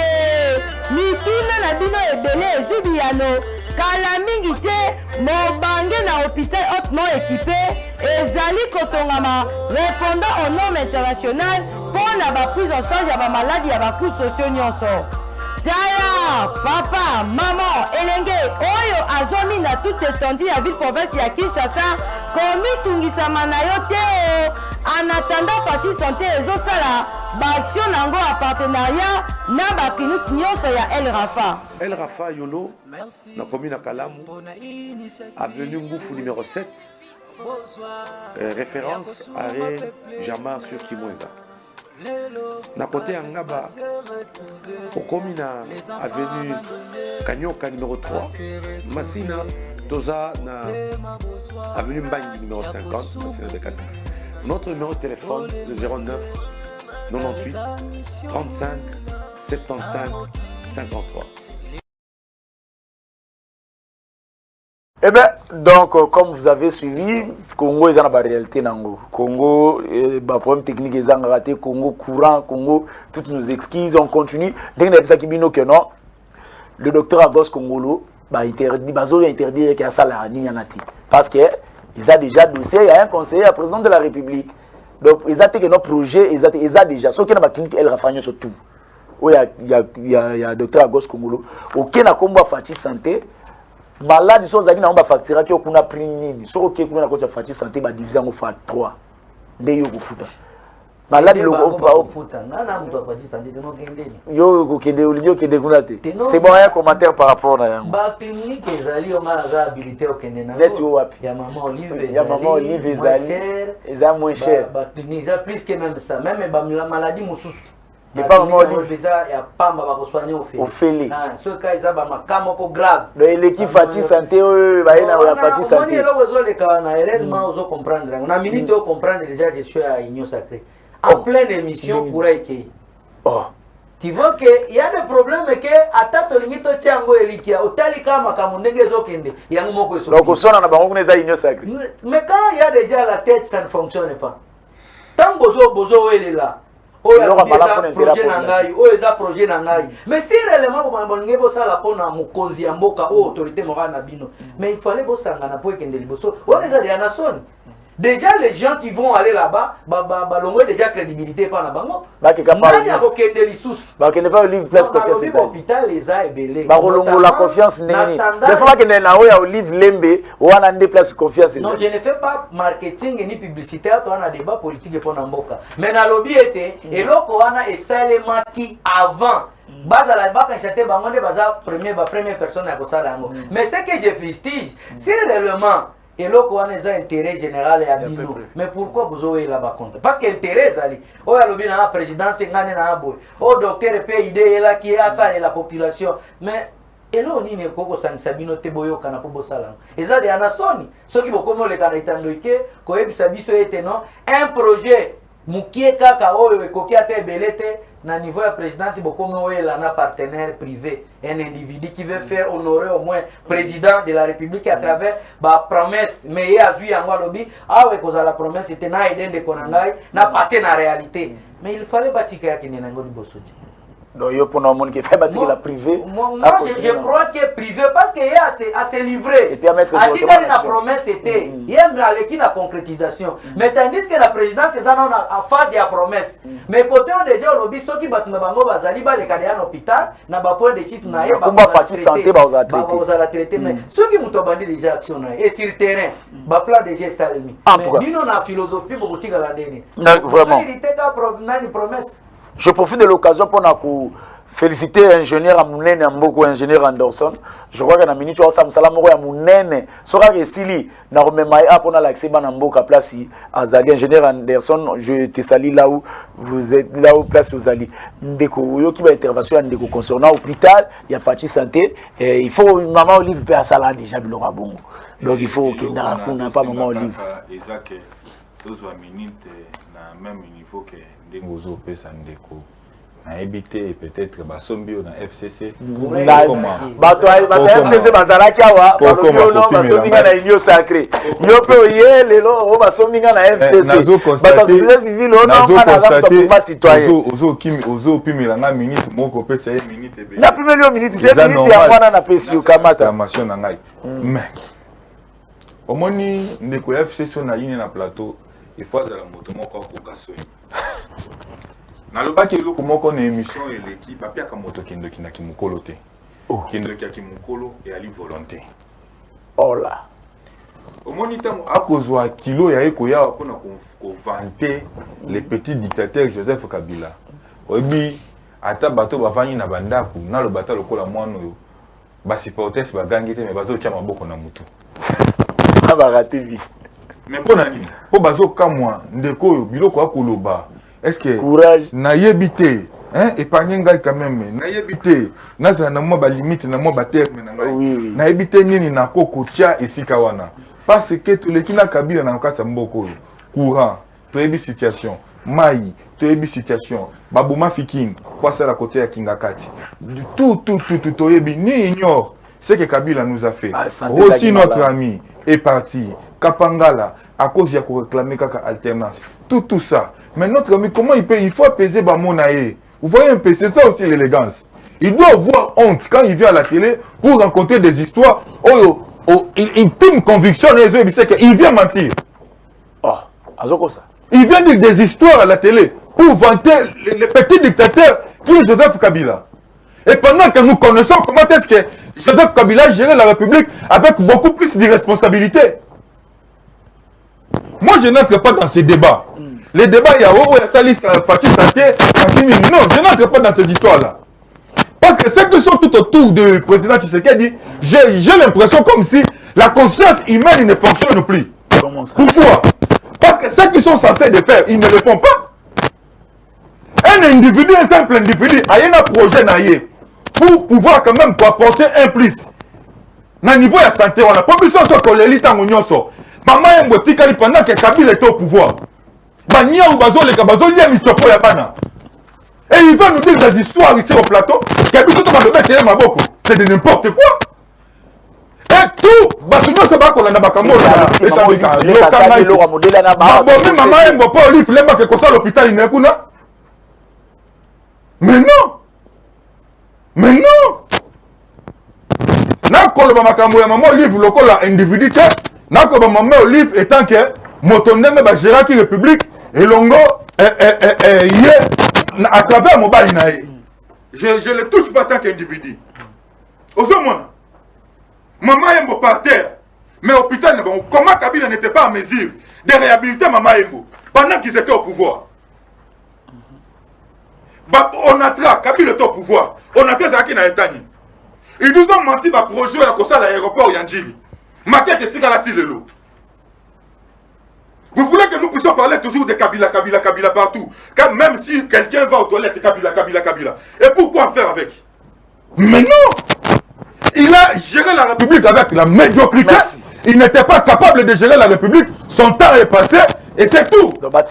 mituna na bino ebele ezubiyano, kala mingi te, mobange na hôpital hautement équipé, ezali kotongama, répondant aux normes internationales, pour la prise en charge ya ba maladie ya ba coûts sociaux nyonso. Daya, papa, maman, elenge, oyo azwami na toute étendue ya ville province ya Kinshasa, komi tungisama na yo te en attendant Fati Santé ezosala baaction nango a partenariat na baklinik nyonso ya El Rafa. El Rafa Yolo, na commune à Kalamu, avenue Ngoufou numéro 7, référence arrêt Jama sur Kimweza. Na côté Angaba, au commune avenue Kanyoka numéro 3, Massina, Toza na avenue Mbangi numéro 50, Massina de 4. Notre numéro de téléphone, le 09 98 35 75 53. Eh bien, donc, comme vous avez suivi, Congo est dans la réalité. Congo, problème technique est raté. Congo courant, Congo, toutes nos excuses, on continue. Dès que non, le docteur Agos Kongolo interdit qu'il y a ça là, parce que ils ont déjà dossier, il y a un conseiller, un président de la République. Donc, ils ont que nos projets, ils ont déjà. Sauf qu'il y a une clinique, elle rafragne sur tout. Il y a le docteur Agos Kongolo. Aucun combat Fati Santé. Malade so zaki na on ba facture ki okuna prix nini so ok kuna ko Fati Santé ba diviser en fa 3 nde yo ko futa malade lo ko futa ngana mtu Fati Santé no kendeni yo ko kende ulinyo kende kuna te c'est bon un commentaire par rapport à yango ba clinique ezali o ngala habilité o kende na let's go wapi ya maman Olive ezali eza moins cher ba clinique ça plus que même ça même ba maladie mususu Mais pas vraiment visa ya pamba ba ko soigner au félé. Ce cas ils ba makamo ko grave. Donc l'équipe Fati santé ba ina ya Fati santé. On est là aux les cas na réellement aux comprendre. On a minute de comprendre déjà je suis à Union Sacrée. En pleine émission pour Ikei. Oh. Tu vois que il y a des problèmes que atato lingito tiango elikia otali kama kama ndenge zokende yango moko eso. Donc on na bango neza Union Sacrée. Mais quand il y a déjà la tête ça ne fonctionne pas. Tant bozo elle est là. Projet nangai, projet nangai. Mais si réellement bonge bosala pona mukonzi ya mboka o autorité morale na bino. Mais il fallait bosanga na po ekende liboso. On les a des nations. Déjà les gens qui vont aller là-bas, balongwe déjà crédibilité pas na bango. Ba ke capable. Nani akokende lisusu. Ba ke ne pas livre place confiance. L'hôpital les a ebelé. Ba kolongo la confiance nini. Des fois que na o ya Olive Lembe, wana ndé place confiance. Non, je ne fais pas marketing ni publicité, toi on a débat politique pour na mboka. Mais na lobby était eloko wana esalema ki avant. Baza la baka nchate bangonde baza première personne à kosala yango. Mais ce que je fustige, c'est réellement et là, on a un intérêt général et à Bino. Mais pourquoi vous avez là-bas contre? Parce que l'intérêt, c'est oh, il y a la présidence, il y a oh, docteur, PID, est là qui est à ça et la population. Mais et là, on dit que ça ne s'abîme pas boyo kana pour bosala. Et ça, il y a Sony. Ceux qui vont comme les Canadiens, qui ont sabiso était non un projet. Mukie kaka oyo ekoki ate belete na niveau ya présidence bokomo oyo là na partenaire privé un individu qui veut faire honorer au moins président de la République à travers ba promesse mais il a vu yango lobi awe koza la promesse était na edende konangai na passer na réalité mais il fallait batika ya kinena ngoli bosoji. Donc, il y a pour monde qui fait bâtir la privée. Moi, je crois que privé parce qu'il y a assez livré. Et puis à mettre la promesse c'était, il y a la concrétisation. Mais tandis que la présidence, c'est ça, on a phase de la promesse. Mais côté on déjà au lobby, ceux qui battent dans bango bazali ba les cadets en hôpital, na ba point de chute na ba Fati santé ba aux traité. Mais ceux qui m'ont bandé déjà action et sur le terrain, ba plan de gestes salimi. Mais dis non la philosophie beaucoup de l'année. Vraiment. Il était une promesse. Je profite de l'occasion pour féliciter l'ingénieur Amounene Mboko, ingénieur Anderson. Je crois que dans minute où Sam Salamoro Amounene, sera que Sili n'a remémoré pour l'accès à Mboka place Azali, ingénieur Anderson. Je te salue là où vous êtes, là où place vous allez. Ndeko, yo qui va intervention Ndeko concernant l'hôpital, il y a Fati santé. Il faut maman Olive peut à Salah déjà bilora bongo. Donc il faut que n'a pas maman Olive. Exact. Tous les minutes na même niveau que Ndengozo pesa Ndeko. Na habité peut-être basombi na FCC. Bato FCC bazalaki awa basombi na Union Sacrée. Yo pe yele lo basombi na FCC. Bato société civile on na za citoyen. Ozo pimela nga minute moko pesa ye minute be. Na pimela minute te minute ya mwana na pesi kamata. Formation na ngai. Mais omoni Ndeko FCC na ligne na plateau. Il faut que la moto moko ko kasoi. Na lobaki eloko moko na émission et l'équipe papier ka moto kendo kinaki mukolo te. Kendo ki mukolo et ali volonté. Oh là. Au moniteur akozwa kilo ya ekoya pona ko vanter les petits dictateurs Joseph Kabila. Obi ata bato bavani na bandaku na lo bata lokola mwana yo. Ba supporters ba gangite mais bazo tia maboko na mutu. Aba raté vie. Mais pour nani po bazo kamwa ndeko yo biloko akoloba est-ce que courage na yebité hein épargner ngai quand même na yebité naza na mo ba limite na mo ba terme na ngai na yebité nini na koko tia esika wana parce que tous les kina Kabila na kata mboko courant to yebi situation mai to yebi situation babuma fikin kwa sala côté ya Kingakati tout to yebi ni ignore ce que Kabila nous a fait. Aussi notre ami est parti. Kapangala, à cause de réclamer kaka alternance. Tout ça. Mais notre ami, comment il faut apaiser Bamonae. Vous voyez un peu, c'est ça aussi l'élégance. Il doit avoir honte quand il vient à la télé pour rencontrer des histoires. Il une conviction, c'est qu'il vient mentir. Oh, azoko ça. Il vient dire des histoires à la télé pour vanter les petits dictateurs qui est Joseph Kabila. Et pendant que nous connaissons comment est-ce que Joseph Kabila gérait la République avec beaucoup plus d'irresponsabilité. Moi, je n'entre pas dans ces débats. Les débats, il y a Salis, Fati Santé, non, je n'entre pas dans ces histoires-là. Parce que ceux qui sont tout autour du président Tshisekedi, j'ai l'impression comme si la conscience humaine ne fonctionne plus. Comment ça? Pourquoi? Parce que ceux qui sont censés le faire, ils ne le font pas. Un individu, un simple individu, a un projet naïe pour pouvoir quand même apporter un plus. Na niveau de santé, on a pas besoin de que l'élite en union so. Maman aime botika pendant que Kabila est au pouvoir. Bania ou bazo les kabazo lié misopo ya bana. Et il va nous dire des histoires ici au plateau. Kabila tout va le mettre ma boko. C'est de n'importe quoi. Et tout, batunyo se bako na bakambo na. Et ça veut dire maman aime pas olive lemba que kosa l'hôpital inekuna. Mais non. Mais non. Nakoloba makambo ya maman olive lokola individu te. Nakoloba maman olive étant que motondenge ba géraki république et longo à travers mobile nae. Je le touche pas tant qu'individu. Ozo mona. Maman Yembo par terre. Mais hôpital comment Kabila n'était pas en mesure de réhabiliter Maman Yembo pendant qu'ils étaient au pouvoir. On a tra Kabila était au pouvoir. On a tra Zaki na Etani. Ils nous ont menti par projet à cause de l'aéroport Yandjili. Maquette et Tigalati Lelo. Vous voulez que nous puissions parler toujours de Kabila, Kabila, Kabila partout. Car même si quelqu'un va aux toilettes, Kabila, Kabila, Kabila. Et pourquoi faire avec? Mais non! Il a géré la République avec la médiocrité. Merci. Il n'était pas capable de gérer la République. Son temps est passé et c'est tout. Oh là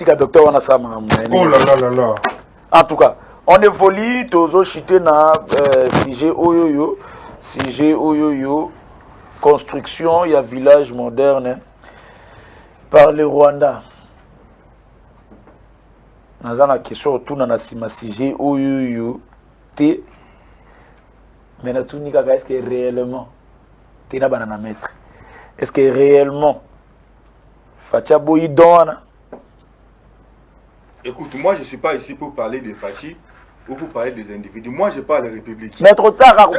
là là là. En tout cas, on évolue, tozo chité na sujet oyoyo, sujet oyoyo, construction, il y a village moderne par le Rwanda. Dans la question autour de la sujet oyoyo, te, mais na tout nika est-ce que réellement, te na banana maître, est-ce que réellement, Facha Boyidona. Écoute, moi je ne suis pas ici pour parler de Fachi ou pour parler des individus. Moi je parle de la République. Maître Tsara, au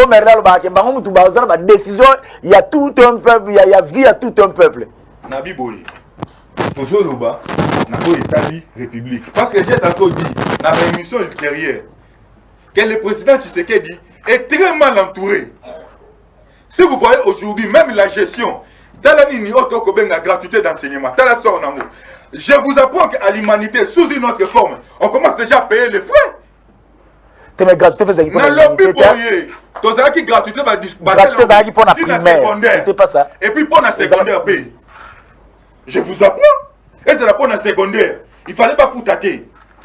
Merlal Bakébango, décision, il y a tout un peuple, il y a vie à tout un peuple. Nabi Boy, Tozo Loba, Nabo établi République. Parce que j'ai tantôt dit, dans ma émission ultérieure, que le président Tshisekedi est très mal entouré. Si vous voyez aujourd'hui, même la gestion, Talanini Otokoben la gratuité d'enseignement, Talasor Namo. Je vous apprends qu'à l'humanité, sous une autre forme, on commence déjà à payer les frais. Tu as gratuité pour la gratuité pour la primaire. C'était pas ça. Et puis pour la secondaire, paye. Je vous apprends. Et c'est la pour la secondaire. Il ne fallait pas foutre.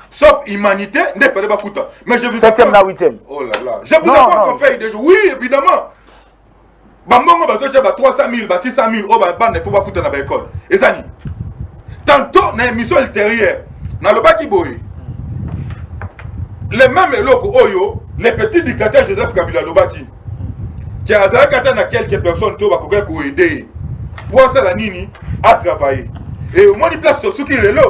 Sauf humanité, il ne fallait pas foutre. Mais je vous apprends. 7e, 8e. Oh là là. Je vous apprends qu'on paye des jours. Oui, évidemment. Bambongo va toucher 300 000, 600 000, il ne faut pas foutre dans l'école. Et ça dit. Tantôt, dans l'émission ultérieure, dans le Bakiboy, les mêmes locaux, les petits dictateurs Joseph Kabila Lobaki, qui a quelques personnes qui ont aidé pour ça la nini à travailler. Et au moins, il place sur ce qui est là.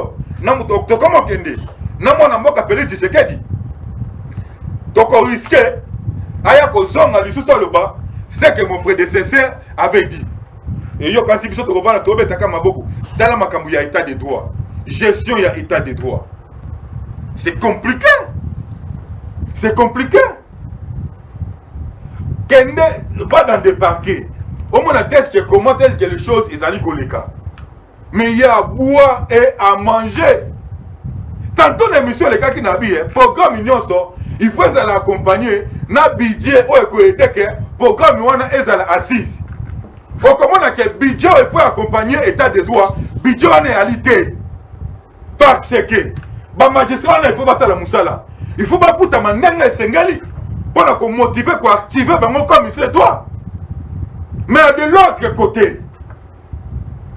Comment kende? Namo namo kapeli Tshisekedi. Donc on risquait, aya ko zonga lisusu le bas, c'est que mon prédécesseur avait dit. Et yo quand si biso to revendre to betaka maboko dans la makambu ya état de droit. Gestion ya état de droit. C'est compliqué. C'est compliqué. Kende va dans des parquets. Au moins la test que comment tel que les choses ils allaient koleka. Mais il y a à boire et à manger. Tantôt l'émission les gars qui n'habillent programme union so, il faut l'accompagner na budget ou écoute que programme wana ezala assise. Au comment on a que budget il faut accompagner état de droit, budget en réalité. Parce que ba magistrat il faut pas ça la musala. Il faut pas foutre manenga sengali pour qu'on motiver pour activer bango comme il se doit. Mais de l'autre côté,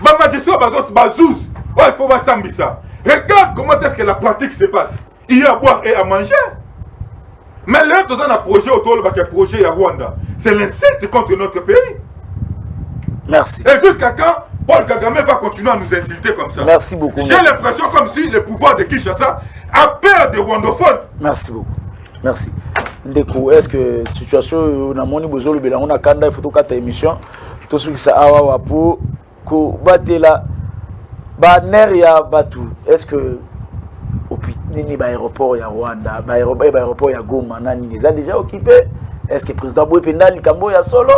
ba magistrat bazouz, oh il faut pas s'ambisa. Regarde comment est-ce que la pratique se passe. Il y a à boire et à manger. Mais là, tout ça, un projet autour de projet à Rwanda. C'est l'insulte contre notre pays. Merci. Et jusqu'à quand Paul Kagame va continuer à nous insulter comme ça? Merci beaucoup. J'ai l'impression comme si le pouvoir de Kinshasa a peur des rwandophones. Merci beaucoup. Merci. Ndeko, est-ce que la situation na moni bozo le belango na kanda il faut que ta émission tout ce qui ça awa pour ko batela ba ner ya batu. Est-ce que nini ba aéroport ya Rwanda, ba aéroport ya Goma nani les a déjà occupé? Est-ce que président Boy Penda likambo ya solo?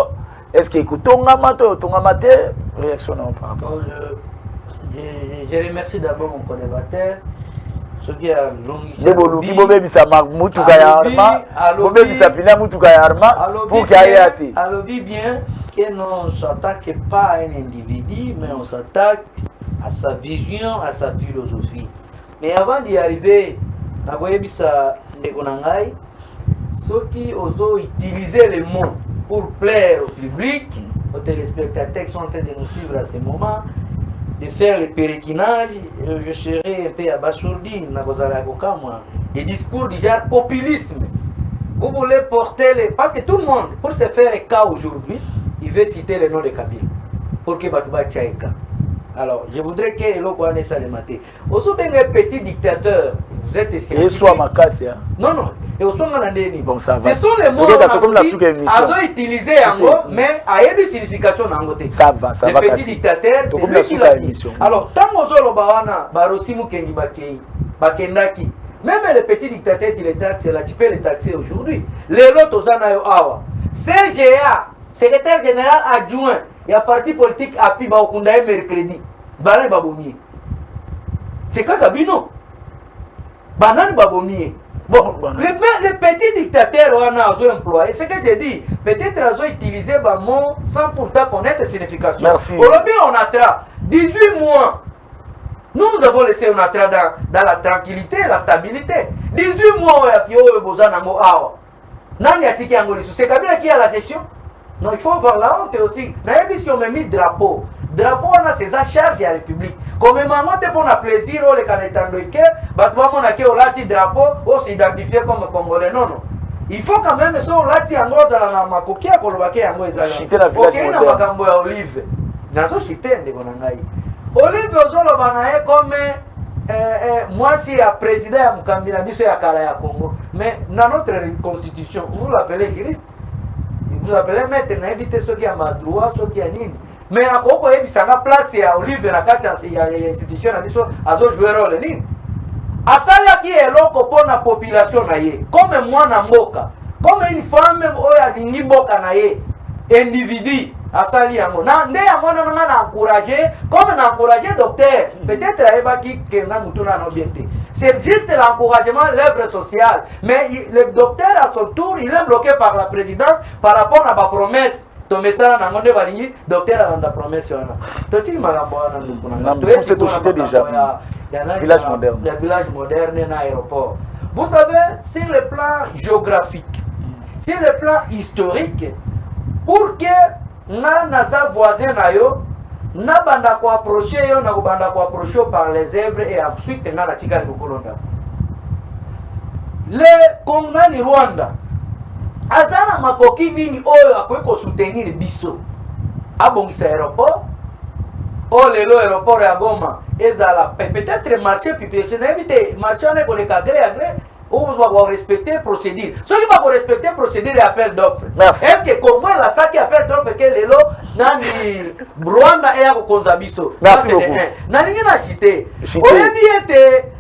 Est-ce que Kutonga Mato, Tonga Mate? Réaction par rapport. Je remercie d'abord mon co-débatteur ce qui a longi Deboluki bobebisa mutuka ya arma, bobebisa pina mutuka ya arma pour qu'il aille à terre. Alobi bien que non, on s'attaque pas à un individu, mais on s'attaque à sa vision, à sa philosophie. Mais avant d'y arriver, nakoyebisa ndeko na ngai, ceux qui osent utiliser les mots pour plaire au public, aux téléspectateurs qui sont en train de nous suivre à ce moment, de faire le péréquinage, je serai un peu abasourdi, des discours du genre populisme. Vous voulez porter les... Parce que tout le monde, pour se faire un cas aujourd'hui, il veut citer le nom de Kabila. Pour que Batouba Tchaïka. Alors, je voudrais que Elokwane Salemate. Aussi bien un petit dictateur, vous êtes scientifique. Et soit ma casse, hein. Non. Et au son bon, ça va. Ce sont les mots qu'ils ont utilisés en gros, mais à une signification en côté. Ça va. Le petit dictateur, c'est lui qui l'a dit. Alors, tant que Zolo Bawana, Barosimu Kengi Bakendaki, même le petit dictateur qui les taxe, là, tu peux les taxer aujourd'hui. Les lots Zanayo Awa. CGA, secrétaire général adjoint, il y a parti politique à Piba Okundaye mercredi. Banan Babomie. C'est quoi Kabino? Banan Babomie. Bon, le petit dictateur on a employé, c'est que j'ai dit, peut-être ils ont utilisé le mot sans pourtant connaître la signification. Merci. Aujourd'hui, on a 18 mois. Nous avons laissé on a dans la tranquillité, la stabilité. 18 mois, il y a besoin d'un mot. C'est Kabila qui a la gestion. Non, il faut avoir la honte aussi. Si on met mis drapeau, drapeau on a ses charges à la République. Comme maman te pour un plaisir, les canetans de cœur, on a que drapeau, on s'identifier comme Congolais. Non. Il faut quand même ça, on l'a dit en gros dans la makoki à Kolobake en gros. Chité la village moderne. Ok, on a makambo ya Olive. Dans ce chité de Konangai. Olive ozolo banaye comme moi si a président ya Mukambila biso ya kala ya Congo. Mais dans notre constitution, vous l'appelez juriste. Vous appelez maître, n'a évité ceux qui ont ma droit, ceux qui ont nini. Mais à quoi il y a une place à Olive et à l'institution, à jouer rôle. À ça, il y a une population, comme moi, comme une femme, qui est individu. À ça, il y a encouragé, comme on a encouragé le docteur. Peut-être qu'il y a un c'est juste l'encouragement, l'œuvre sociale. Mais le docteur, à son tour, il est bloqué par la présidence par rapport à ma promesse. Ton message n'a pas été docteur a la promesse. Tu c'est touché déjà. Village moderne. Le village moderne et l'aéroport. Vous savez, sur le plan géographique, sur le plan historique, pour que nos voisins na banda ko approcher yo na ko banda ko approcher par les œuvres et ensuite na la tika ko kolonda le Congolais Rwanda azana makoki nini oyo akoki ko soutenir biso abongisa aéroport o lelo aéroport ya Goma ezala peut-être marché public na éviter marché on est pour les cadres agré ou vous doit respecter la procédure. Ceux qui vont respecter la procédure et appel d'offres. Est-ce que comment la ça qui appelle d'offres que les lots nani Rwanda et à Konzabiso. Merci beaucoup. Nani n'a chité. Au début était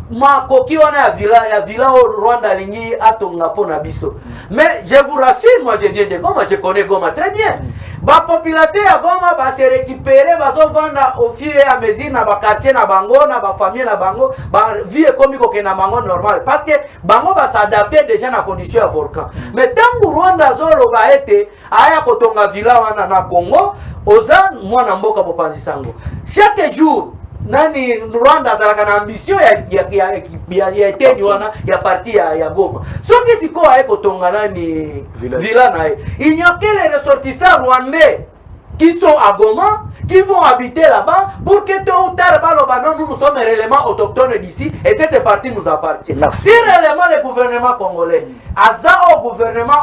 ma coquille on a villa au Rwanda lingi atonga pona biso. Mais je vous rassure, moi je viens de Goma, je connais Goma très bien. La population à Goma va se récupérer, va se vendre au fur et à mesure dans le quartier, dans bango, dans la famille, dans bango, va vivre comme il y a bango normal. Parce que bango va s'adapter déjà dans la condition à volcan. Mais tant que Rwanda zolo va être à Kotonga villa na Congo, oza moi na mboka bopanzi sango. Chaque jour nani Rwanda zalaka na ambition ya eteni wana ya parti ya Goma. Soki siko aeko tonga nani villa nae. Il n'y a que les ressortissants rwandais qui sont à Goma, qui vont habiter là-bas pour que tôt ou tard, nous sommes un élément autochtone d'ici et cette partie nous appartient. Si réellement le gouvernement congolais, au gouvernement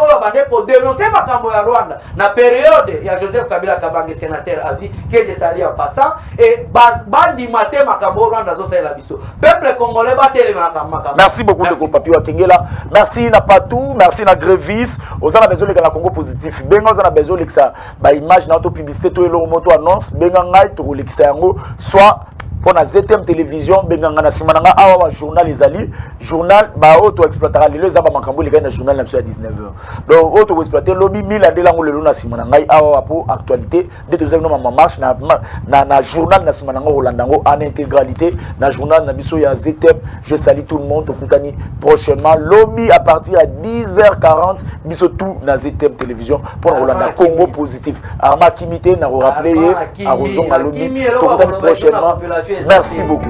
pour dénoncer Makambo ya Rwanda, na période, il y a Joseph Kabila Kabange, sénateur à vie, que je salue en passant, et bandi maté Makambo Rwanda, la biso. Peuple congolais, batté Makambo. Merci beaucoup de Papi Wakengela. Merci na Patou, merci na Grévis. Aux a besoin de la Congo positif. Ben, on a besoin de ça. Bah, image, na publicité, tout le monde annonce, ben, ngai, tout le soit pour la ZTM télévision benganga na simananga awa journal ezali journal ba auto exploitera les za ba makambo les gars na journal na 19h donc auto exploiter lobby 1000 ande lango lelo na simananga awa pour actualité de tous nos maman marche na journal na simananga rolandango en intégralité na journal na biso ya ZTM. Je salue tout le monde au Koutani prochainement lobby à partir à 10h40 biso tout na ZTM télévision pour Rolanda Congo positif Arma Kimité na rappeler à Roson Malobi tout prochainement. Merci beaucoup.